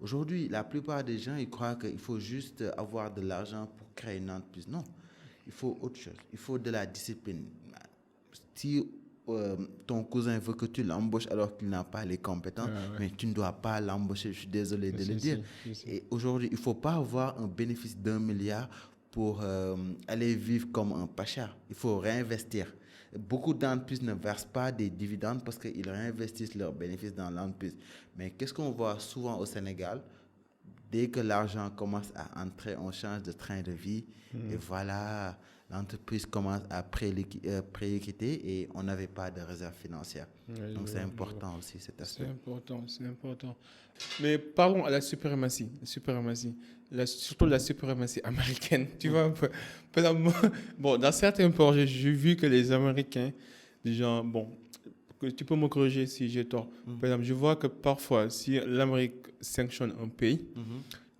Aujourd'hui, la plupart des gens, ils croient qu'il faut juste avoir de l'argent pour créer une entreprise. Non, il faut autre chose. Il faut de la discipline. Si ton cousin veut que tu l'embauches alors qu'il n'a pas les compétences, mais tu ne dois pas l'embaucher, je suis désolé de le dire. Et aujourd'hui, il ne faut pas avoir un bénéfice d'1 milliard pour aller vivre comme un pacha. Il faut réinvestir. Beaucoup d'entreprises ne versent pas des dividendes parce qu'ils réinvestissent leurs bénéfices dans l'entreprise. Mais qu'est-ce qu'on voit souvent au Sénégal? Dès que l'argent commence à entrer, on change de train de vie. Et voilà, l'entreprise commence à prééquiter et on n'avait pas de réserve financière. Donc c'est important aussi cet aspect. C'est important. Mais parlons à la suprématie. Surtout la suprématie américaine. Tu vois un peu. Bon, dans certains projets, j'ai vu que les Américains, des gens, bon, tu peux me corriger si j'ai tort. Par exemple, je vois que parfois, si l'Amérique sanctionne un pays,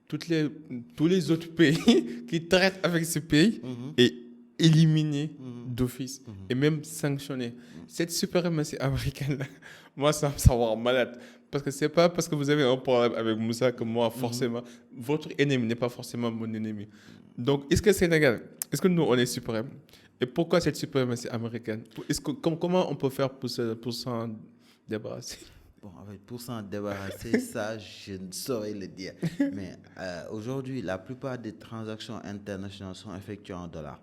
tous les autres pays qui traitent avec ce pays est éliminé d'office et même sanctionné. Cette suprématie américaine-là, moi, ça me rend malade. Parce que c'est pas parce que vous avez un problème avec Moussa que moi, forcément, votre ennemi n'est pas forcément mon ennemi. Donc, est-ce que nous, on est suprême? Et pourquoi cette suprématie américaine? Comment on peut faire pour s'en débarrasser? Bon, pour s'en débarrasser, ça, je ne saurais le dire. Mais aujourd'hui, la plupart des transactions internationales sont effectuées en dollars.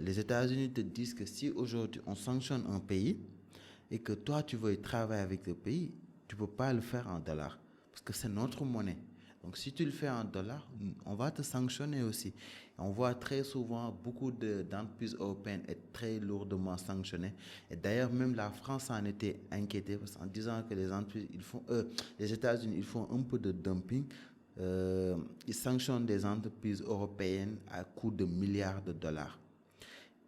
Les États-Unis te disent que si aujourd'hui on sanctionne un pays et que toi tu veux travailler avec le pays, tu ne peux pas le faire en dollars parce que c'est notre monnaie. Donc si tu le fais en dollars, on va te sanctionner aussi. On voit très souvent beaucoup d'entreprises européennes être très lourdement sanctionnées. Et d'ailleurs, même la France en était inquiétée en disant que les entreprises, les États-Unis, ils font un peu de dumping. Ils sanctionnent des entreprises européennes à coût de milliards de dollars.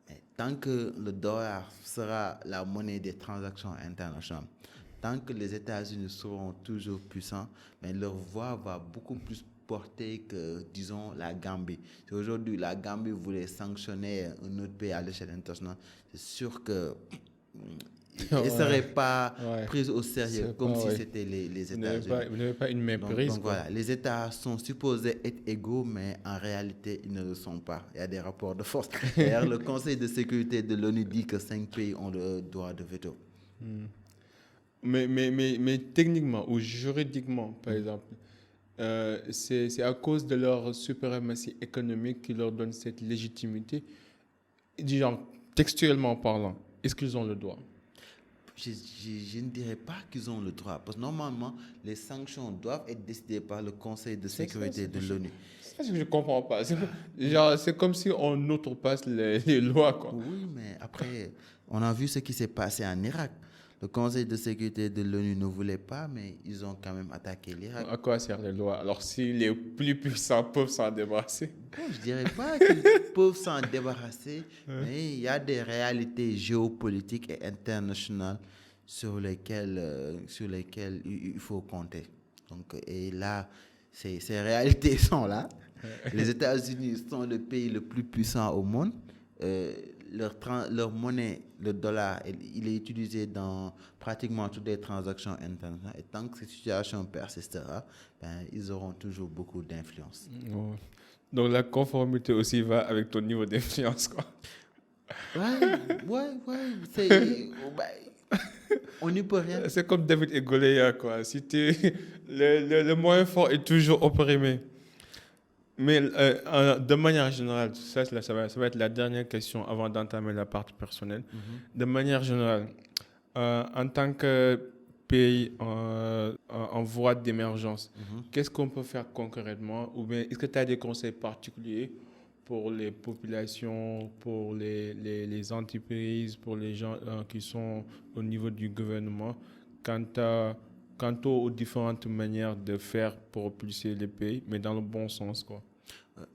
Mais tant que le dollar sera la monnaie des transactions internationales, tant que les États-Unis seront toujours puissants, mais leur voix va beaucoup plus porter que, disons, la Gambie. Si aujourd'hui la Gambie voulait sanctionner un autre pays à l'échelle internationale, c'est sûr que ne seraient pas Ouais. prises au sérieux, C'est comme pas, si ouais. c'était les Vous n'avez États-Unis. vous n'avez pas une méprise, Donc quoi. voilà, les États sont supposés être égaux, mais en réalité, ils ne le sont pas. Il y a des rapports de force. D'ailleurs, le Conseil de sécurité de l'ONU dit que 5 pays ont le droit de veto. Mais techniquement ou juridiquement, par exemple, c'est à cause de leur suprématie économique qui leur donne cette légitimité. Disons, textuellement parlant, est-ce qu'ils ont le droit? Je ne dirais pas qu'ils ont le droit, parce que normalement, les sanctions doivent être décidées par le Conseil de sécurité de l'ONU. C'est ça que je ne comprends pas. Genre, c'est comme si on outrepasse les lois, quoi. Oui, mais après, on a vu ce qui s'est passé en Irak. Le Conseil de sécurité de l'ONU ne voulait pas, mais ils ont quand même attaqué l'Irak. À quoi servent les lois? Alors, si les plus puissants peuvent s'en débarrasser. Bon, je ne dirais pas qu'ils peuvent s'en débarrasser, mais il y a des réalités géopolitiques et internationales sur lesquelles il faut compter. Donc, et là, ces réalités sont là. Les États-Unis sont le pays le plus puissant au monde. Leur monnaie, le dollar, il est utilisé dans pratiquement toutes les transactions internationales. Et tant que cette situation persistera, ben, ils auront toujours beaucoup d'influence. Ouais. Donc, la conformité aussi va avec ton niveau d'influence, quoi. Ouais. On n'y peut rien. C'est comme David et Goliath, quoi. Si le moins fort est toujours opprimé. Mais de manière générale, ça va être la dernière question avant d'entamer la partie personnelle. De manière générale, en tant que pays en voie d'émergence, qu'est-ce qu'on peut faire concrètement? Ou bien est-ce que tu as des conseils particuliers pour les populations, pour les entreprises, pour les gens qui sont au niveau du gouvernement, quant aux différentes manières de faire pour propulser les pays, mais dans le bon sens, quoi?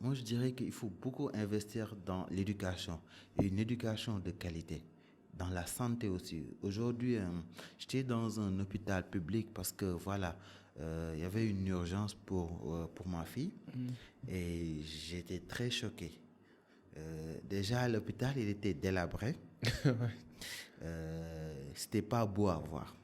Moi, je dirais qu'il faut beaucoup investir dans l'éducation, et une éducation de qualité, dans la santé aussi. Aujourd'hui, j'étais dans un hôpital public parce que voilà, il y avait une urgence pour ma fille et j'étais très choqué. Déjà, à l'hôpital, il était délabré. C'était pas beau à voir.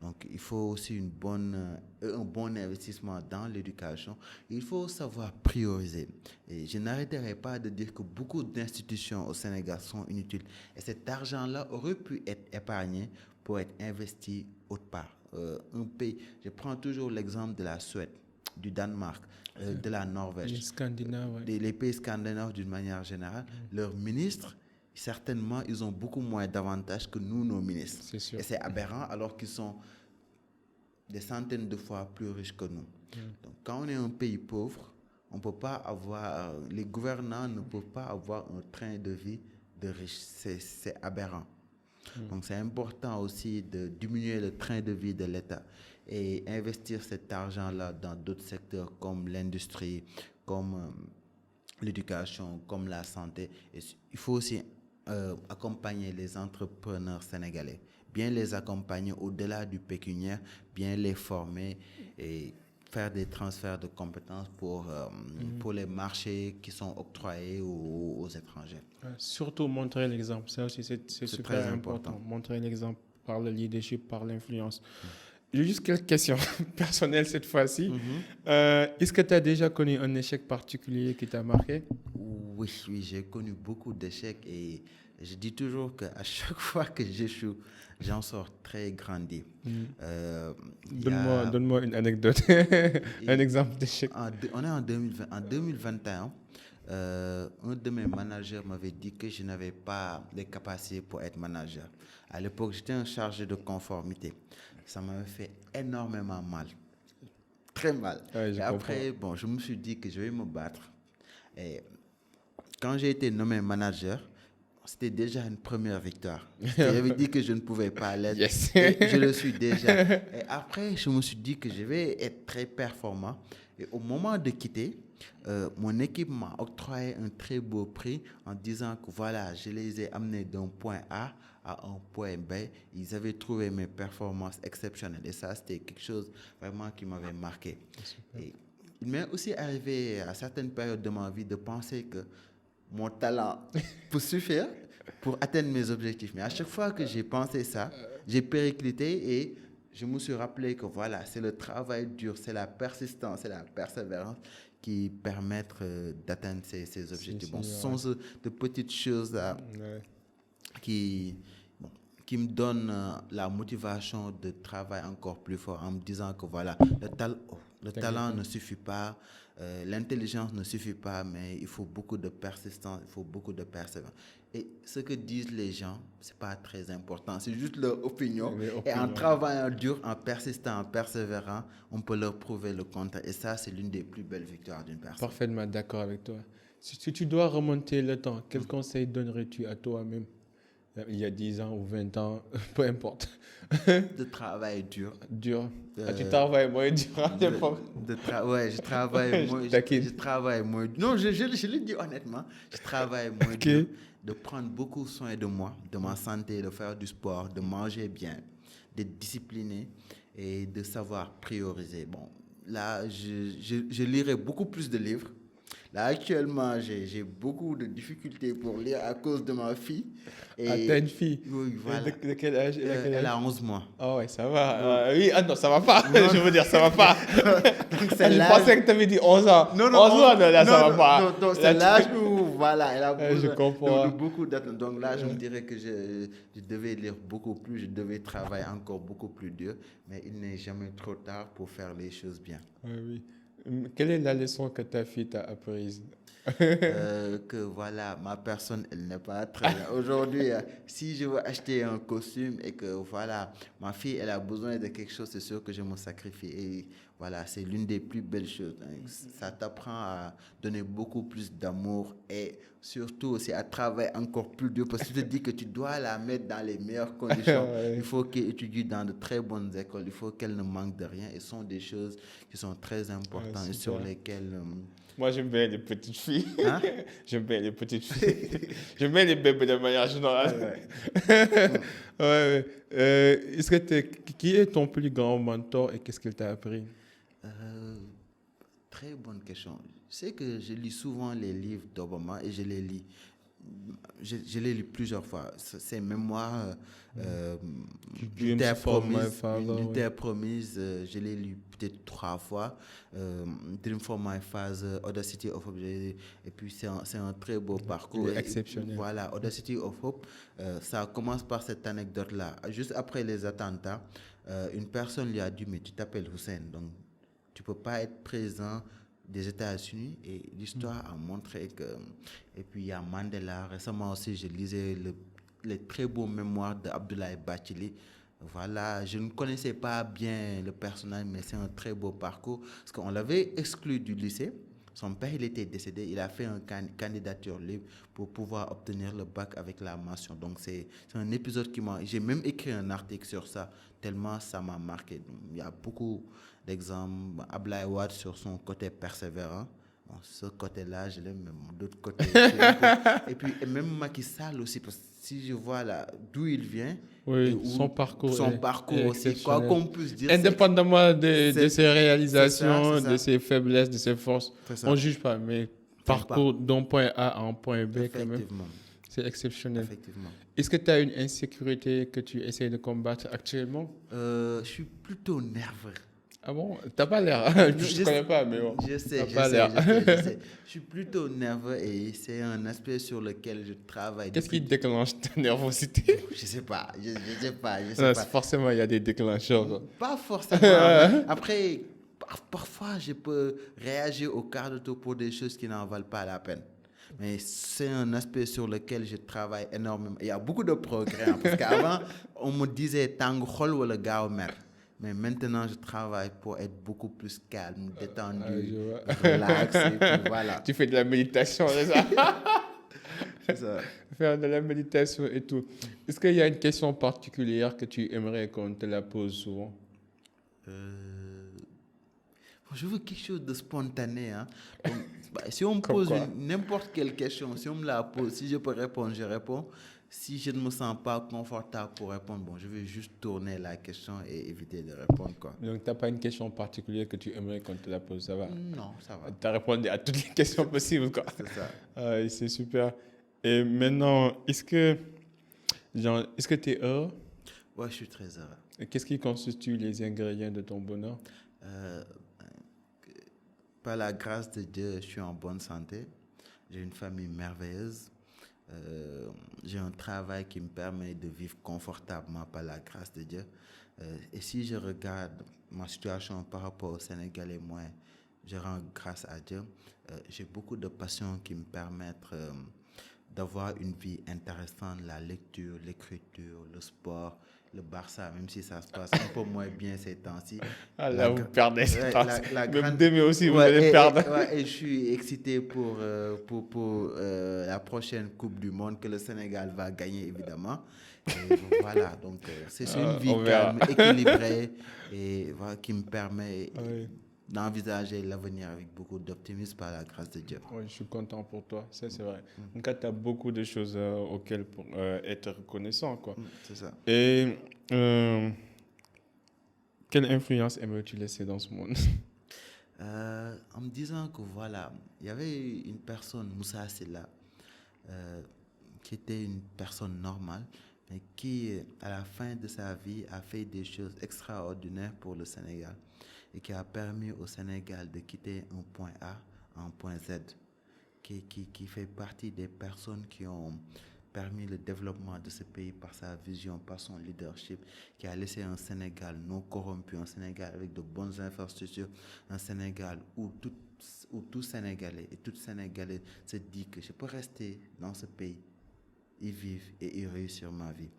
Donc, il faut aussi un bon investissement dans l'éducation. Il faut savoir prioriser. Et je n'arrêterai pas de dire que beaucoup d'institutions au Sénégal sont inutiles. Et cet argent-là aurait pu être épargné pour être investi autre part. Un pays, je prends toujours l'exemple de la Suède, du Danemark, de la Norvège. Les Scandinaves, ouais. Les pays scandinaves d'une manière générale, leurs ministres, certainement, ils ont beaucoup moins d'avantages que nous, nos ministres. C'est sûr. Et c'est aberrant alors qu'ils sont des centaines de fois plus riches que nous. Donc, quand on est un pays pauvre, on peut pas avoir, les gouvernants ne peuvent pas avoir un train de vie de riches. C'est aberrant. Donc, c'est important aussi de diminuer le train de vie de l'État et investir cet argent-là dans d'autres secteurs comme l'industrie, comme l'éducation, comme la santé. Et il faut aussi accompagner les entrepreneurs sénégalais, bien les accompagner au-delà du pécuniaire, bien les former et faire des transferts de compétences pour les marchés qui sont octroyés aux étrangers. Surtout montrer l'exemple, ça aussi c'est super très important. Montrer l'exemple par le leadership, par l'influence. J'ai juste quelques questions personnelles cette fois-ci. Est-ce que tu as déjà connu un échec particulier qui t'a marqué? Oui, j'ai connu beaucoup d'échecs et je dis toujours qu'à chaque fois que j'échoue, j'en sors très grandi. Donne-moi une anecdote, un exemple d'échec. On est en 2020, en 2021. Un de mes managers m'avait dit que je n'avais pas les capacités pour être manager. À l'époque, j'étais un chargé de conformité. Ça m'avait fait énormément mal. Très mal. Ouais, et après, bon, je me suis dit que je vais me battre. Et quand j'ai été nommé manager, c'était déjà une première victoire. J'avais dit que je ne pouvais pas l'être. Yes. Et je le suis déjà. Et après, je me suis dit que je vais être très performant. Et au moment de quitter, mon équipe m'a octroyé un très beau prix en disant que voilà, je les ai amenés d'un point A à un point B. Ils avaient trouvé mes performances exceptionnelles. Et ça, c'était quelque chose vraiment qui m'avait marqué. Et il m'est aussi arrivé à certaines périodes de ma vie de penser que mon talent peut suffire, pour atteindre mes objectifs. Mais à chaque fois que j'ai pensé ça, j'ai périclité et je me suis rappelé que voilà, c'est le travail dur, c'est la persistance, c'est la persévérance qui permettent d'atteindre ces objectifs. Bon, ce sont de petites choses là qui, bon, qui me donnent la motivation de travailler encore plus fort en me disant que voilà, le talent ne suffit pas, l'intelligence ne suffit pas, mais il faut beaucoup de persistance, il faut beaucoup de persévérance. Et ce que disent les gens, c'est pas très important, c'est juste leur opinion. Et en travaillant dur, en persistant, en persévérant, on peut leur prouver le contraire. Et ça, c'est l'une des plus belles victoires d'une personne. Parfaitement d'accord avec toi. Si tu dois remonter le temps, quel conseil donnerais-tu à toi-même il y a 10 ans ou 20 ans, peu importe. De travail dur. Dur. Tu travailles moins dur à l'époque. Ouais, je travaille moins. Je travaille moins. Non, je le dis honnêtement. Je travaille moins dur. De prendre beaucoup soin de moi, de ma santé, de faire du sport, de manger bien, d'être discipliné et de savoir prioriser. Bon, là, je lirai beaucoup plus de livres. Là, actuellement, j'ai beaucoup de difficultés pour lire à cause de ma fille. Et t'as une fille? Oui, voilà. De quel âge? Elle a 11 mois. Ah ouais, ça va. Oui, non, ça va pas. Non. Je veux dire, ça va pas. Donc, je pensais que tu avais dit 11 ans. Non, 11 ans, là, ça va pas. Non, c'est l'âge où, voilà, elle a besoin de beaucoup d'attentes. Donc là, je me dirais que je devais lire beaucoup plus, je devais travailler encore beaucoup plus dur. Mais il n'est jamais trop tard pour faire les choses bien. Oui. Quelle est la leçon que ta fille t'a apprise? Que voilà, ma personne, elle n'est pas très bien. Aujourd'hui, si je veux acheter un costume et que voilà, ma fille, elle a besoin de quelque chose, c'est sûr que je me sacrifie. Et voilà, c'est l'une des plus belles choses. Ça t'apprend à donner beaucoup plus d'amour et surtout aussi à travailler encore plus dur parce que tu te dis que tu dois la mettre dans les meilleures conditions. Il faut qu'elle étudie dans de très bonnes écoles. Il faut qu'elle ne manque de rien. Et ce sont des choses qui sont très importantes et sur lesquelles... Moi, j'aime bien les petites filles. Hein? J'aime bien les petites filles. J'aime bien les bébés de manière générale. Est-ce que qui est ton plus grand mentor et qu'est-ce qu'il t'a appris? Très bonne question. Je sais que je lis souvent les livres d'Obama et je les lis. Je les lis plusieurs fois. Ces mémoires, Une Terre promise, je l'ai lu peut-être 3 fois. Dream for My Father, Audacity of Hope. Et puis, c'est un très beau parcours. Exceptionnel. Voilà, Audacity of Hope. Ça commence par cette anecdote-là. Juste après les attentats, une personne lui a dit, mais tu t'appelles Hussein, donc tu ne peux pas être présent des États-Unis et l'histoire a montré que... Et puis il y a Mandela. Récemment aussi, je lisais les très beaux mémoires d'Abdoulaye Bathily. Voilà, je ne connaissais pas bien le personnage, mais c'est un très beau parcours. Parce qu'on l'avait exclu du lycée. Son père, il était décédé. Il a fait une candidature libre pour pouvoir obtenir le bac avec la mention. Donc, c'est un épisode qui m'a... J'ai même écrit un article sur ça, tellement ça m'a marqué. Donc, il y a beaucoup d'exemples. Abdoulaye Wade sur son côté persévérant. Bon, ce côté-là, je l'aime, mais d'autres côtés. Et puis, et même Macky Sall aussi, parce que si je vois là d'où il vient, son parcours aussi, quoi qu'on puisse dire. Indépendamment de ses réalisations, de ses faiblesses, de ses forces, on ne juge pas, mais parcours d'un point A à un point B, quand même. C'est exceptionnel. Effectivement. Est-ce que tu as une insécurité que tu essaies de combattre actuellement? Je suis plutôt nerveux. Ah bon? T'as pas l'air. Je ne connais pas, mais bon. Je sais. Je suis plutôt nerveux et c'est un aspect sur lequel je travaille. Qu'est-ce qui déclenche ta nervosité? Je sais pas. Je sais pas. Forcément, il y a des déclencheurs. Pas forcément. Après, parfois, je peux réagir au quart de tour pour des choses qui n'en valent pas la peine. Mais c'est un aspect sur lequel je travaille énormément. Il y a beaucoup de progrès. Parce qu'avant, on me disait « Tango hol ou le gars mer ». Mais maintenant, je travaille pour être beaucoup plus calme, détendu, relax. Et puis voilà. Tu fais de la méditation, c'est ça? C'est ça. Faire de la méditation et tout. Est-ce qu'il y a une question particulière que tu aimerais qu'on te la pose souvent? Je veux quelque chose de spontané. Hein. Donc, si on me pose n'importe quelle question, si on me la pose, si je peux répondre, je réponds. Si je ne me sens pas confortable pour répondre, je vais juste tourner la question et éviter de répondre. Quoi. Donc, tu n'as pas une question particulière que tu aimerais qu'on te la pose, ça va? Non, ça va. Tu as répondu à toutes les questions possibles. Quoi. C'est ça. C'est super. Et maintenant, est-ce que tu es heureux? Ouais, je suis très heureux. Et qu'est-ce qui constitue les ingrédients de ton bonheur? Euh, Par la grâce de Dieu, je suis en bonne santé. J'ai une famille merveilleuse. J'ai un travail qui me permet de vivre confortablement par la grâce de Dieu. Et si je regarde ma situation par rapport au Sénégal et moi, je rends grâce à Dieu. J'ai beaucoup de passions qui me permettent d'avoir une vie intéressante, la lecture, l'écriture, le sport, le Barça, même si ça se passe un peu moins bien ces temps-ci. Ah là, vous perdez. Ouais, la Même grande... demain aussi, vous Ouais, allez perdre. et je suis excité pour la prochaine Coupe du Monde que le Sénégal va gagner, évidemment. Et voilà, donc c'est une vie On verra. calme, équilibrée et voilà, qui me permet Oui. d'envisager l'avenir avec beaucoup d'optimisme par la grâce de Dieu. Oui, je suis content pour toi, ça c'est vrai. En tout cas, tu as beaucoup de choses auxquelles pour, être reconnaissant, quoi. C'est ça. Et quelle influence aimerais-tu laisser dans ce monde? En me disant que voilà, il y avait une personne, Moussa Silla, qui était une personne normale, mais qui, à la fin de sa vie, a fait des choses extraordinaires pour le Sénégal et qui a permis au Sénégal de quitter un point A à un point Z, qui fait partie des personnes qui ont permis le développement de ce pays par sa vision, par son leadership, qui a laissé un Sénégal non corrompu, un Sénégal avec de bonnes infrastructures, un Sénégal où tout Sénégalais et toute Sénégalais se dit que je peux rester dans ce pays, y vivre et y réussir ma vie.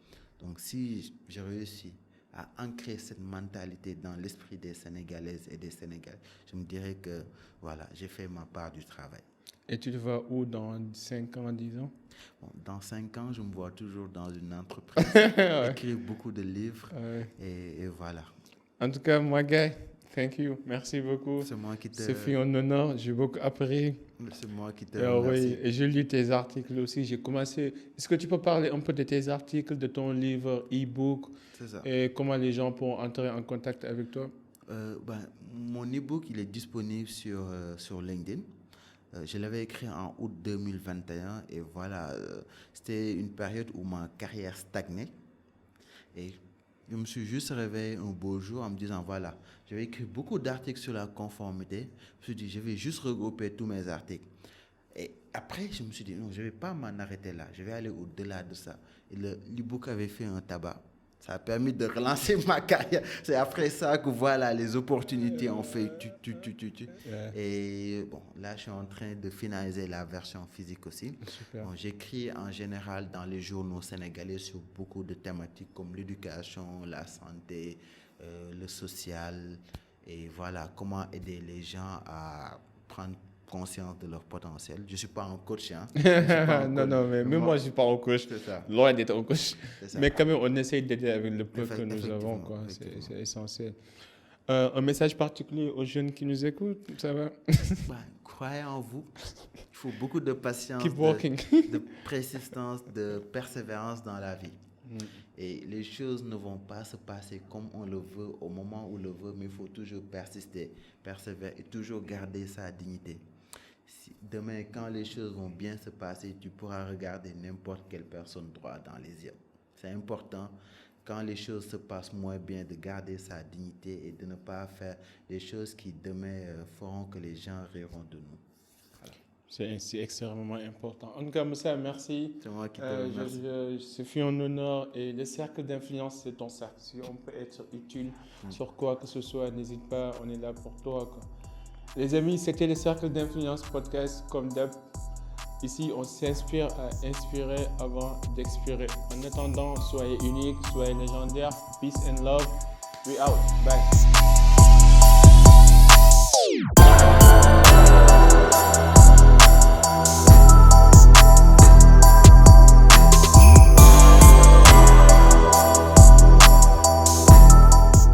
Donc si je réussis à ancrer cette mentalité dans l'esprit des Sénégalaises et des Sénégalais, je me dirais que voilà, j'ai fait ma part du travail. Et tu te vas où dans 5 ans, 10 ans? Bon, dans 5 ans, je me vois toujours dans une entreprise, Ouais. écrire beaucoup de livres Ouais. et voilà. En tout cas, moi, Guy, thank you. Merci beaucoup. C'est moi qui te, Ce fut un honneur. J'ai beaucoup appris. c'est moi qui te Oui, remercie. et j'ai lu tes articles aussi. J'ai commencé. Est-ce que tu peux parler un peu de tes articles, de ton livre e-book C'est ça. et comment les gens pourront entrer en contact avec toi? Mon e-book, il est disponible sur LinkedIn. Je l'avais écrit en août 2021 et voilà, c'était une période où ma carrière stagnait et je me suis juste réveillé un beau jour en me disant voilà, j'avais écrit beaucoup d'articles sur la conformité. Je me suis dit je vais juste regrouper tous mes articles. Et après, je me suis dit non, je ne vais pas m'en arrêter là, je vais aller au-delà de ça. Et l'e-book avait fait un tabac. Ça a permis de relancer ma carrière. C'est après ça que voilà, les opportunités ont fait tu. Yeah. Et bon, là, je suis en train de finaliser la version physique aussi. Super. Bon, j'écris en général dans les journaux sénégalais sur beaucoup de thématiques comme l'éducation, la santé, le social. Et voilà, comment aider les gens à prendre conscience de leur potentiel. Je ne suis pas un coach. Hein. Je suis pas un Non, coach. non, mais même moi, je suis pas un coach. C'est ça. Loin d'être un coach. C'est ça. Mais quand même, on essaye d'aider avec le peu que nous Effectivement, avons, quoi. effectivement. C'est essentiel. Un message particulier aux jeunes qui nous écoutent, ça va? Croyez en vous. Il faut beaucoup de patience, Keep walking. de persistance, de persévérance dans la vie. Et les choses ne vont pas se passer comme on le veut au moment où on le veut, mais il faut toujours persister, persévérer et toujours garder sa dignité. Demain, quand les choses vont bien se passer, tu pourras regarder n'importe quelle personne droit dans les yeux. C'est important, quand les choses se passent moins bien, de garder sa dignité et de ne pas faire des choses qui demain feront que les gens riront de nous. Voilà. C'est extrêmement important. En tout cas, Moussa, merci. C'est moi qui te remercie. Ce fut un honneur. Et le cercle d'influence, c'est ton cercle. Si on peut être utile sur quoi que ce soit, n'hésite pas, on est là pour toi, quoi. Les amis, c'était le Cercle d'Influence podcast comme d'hab. Ici, on s'inspire à inspirer avant d'expirer. En attendant, soyez uniques, soyez légendaires. Peace and love. We out. Bye.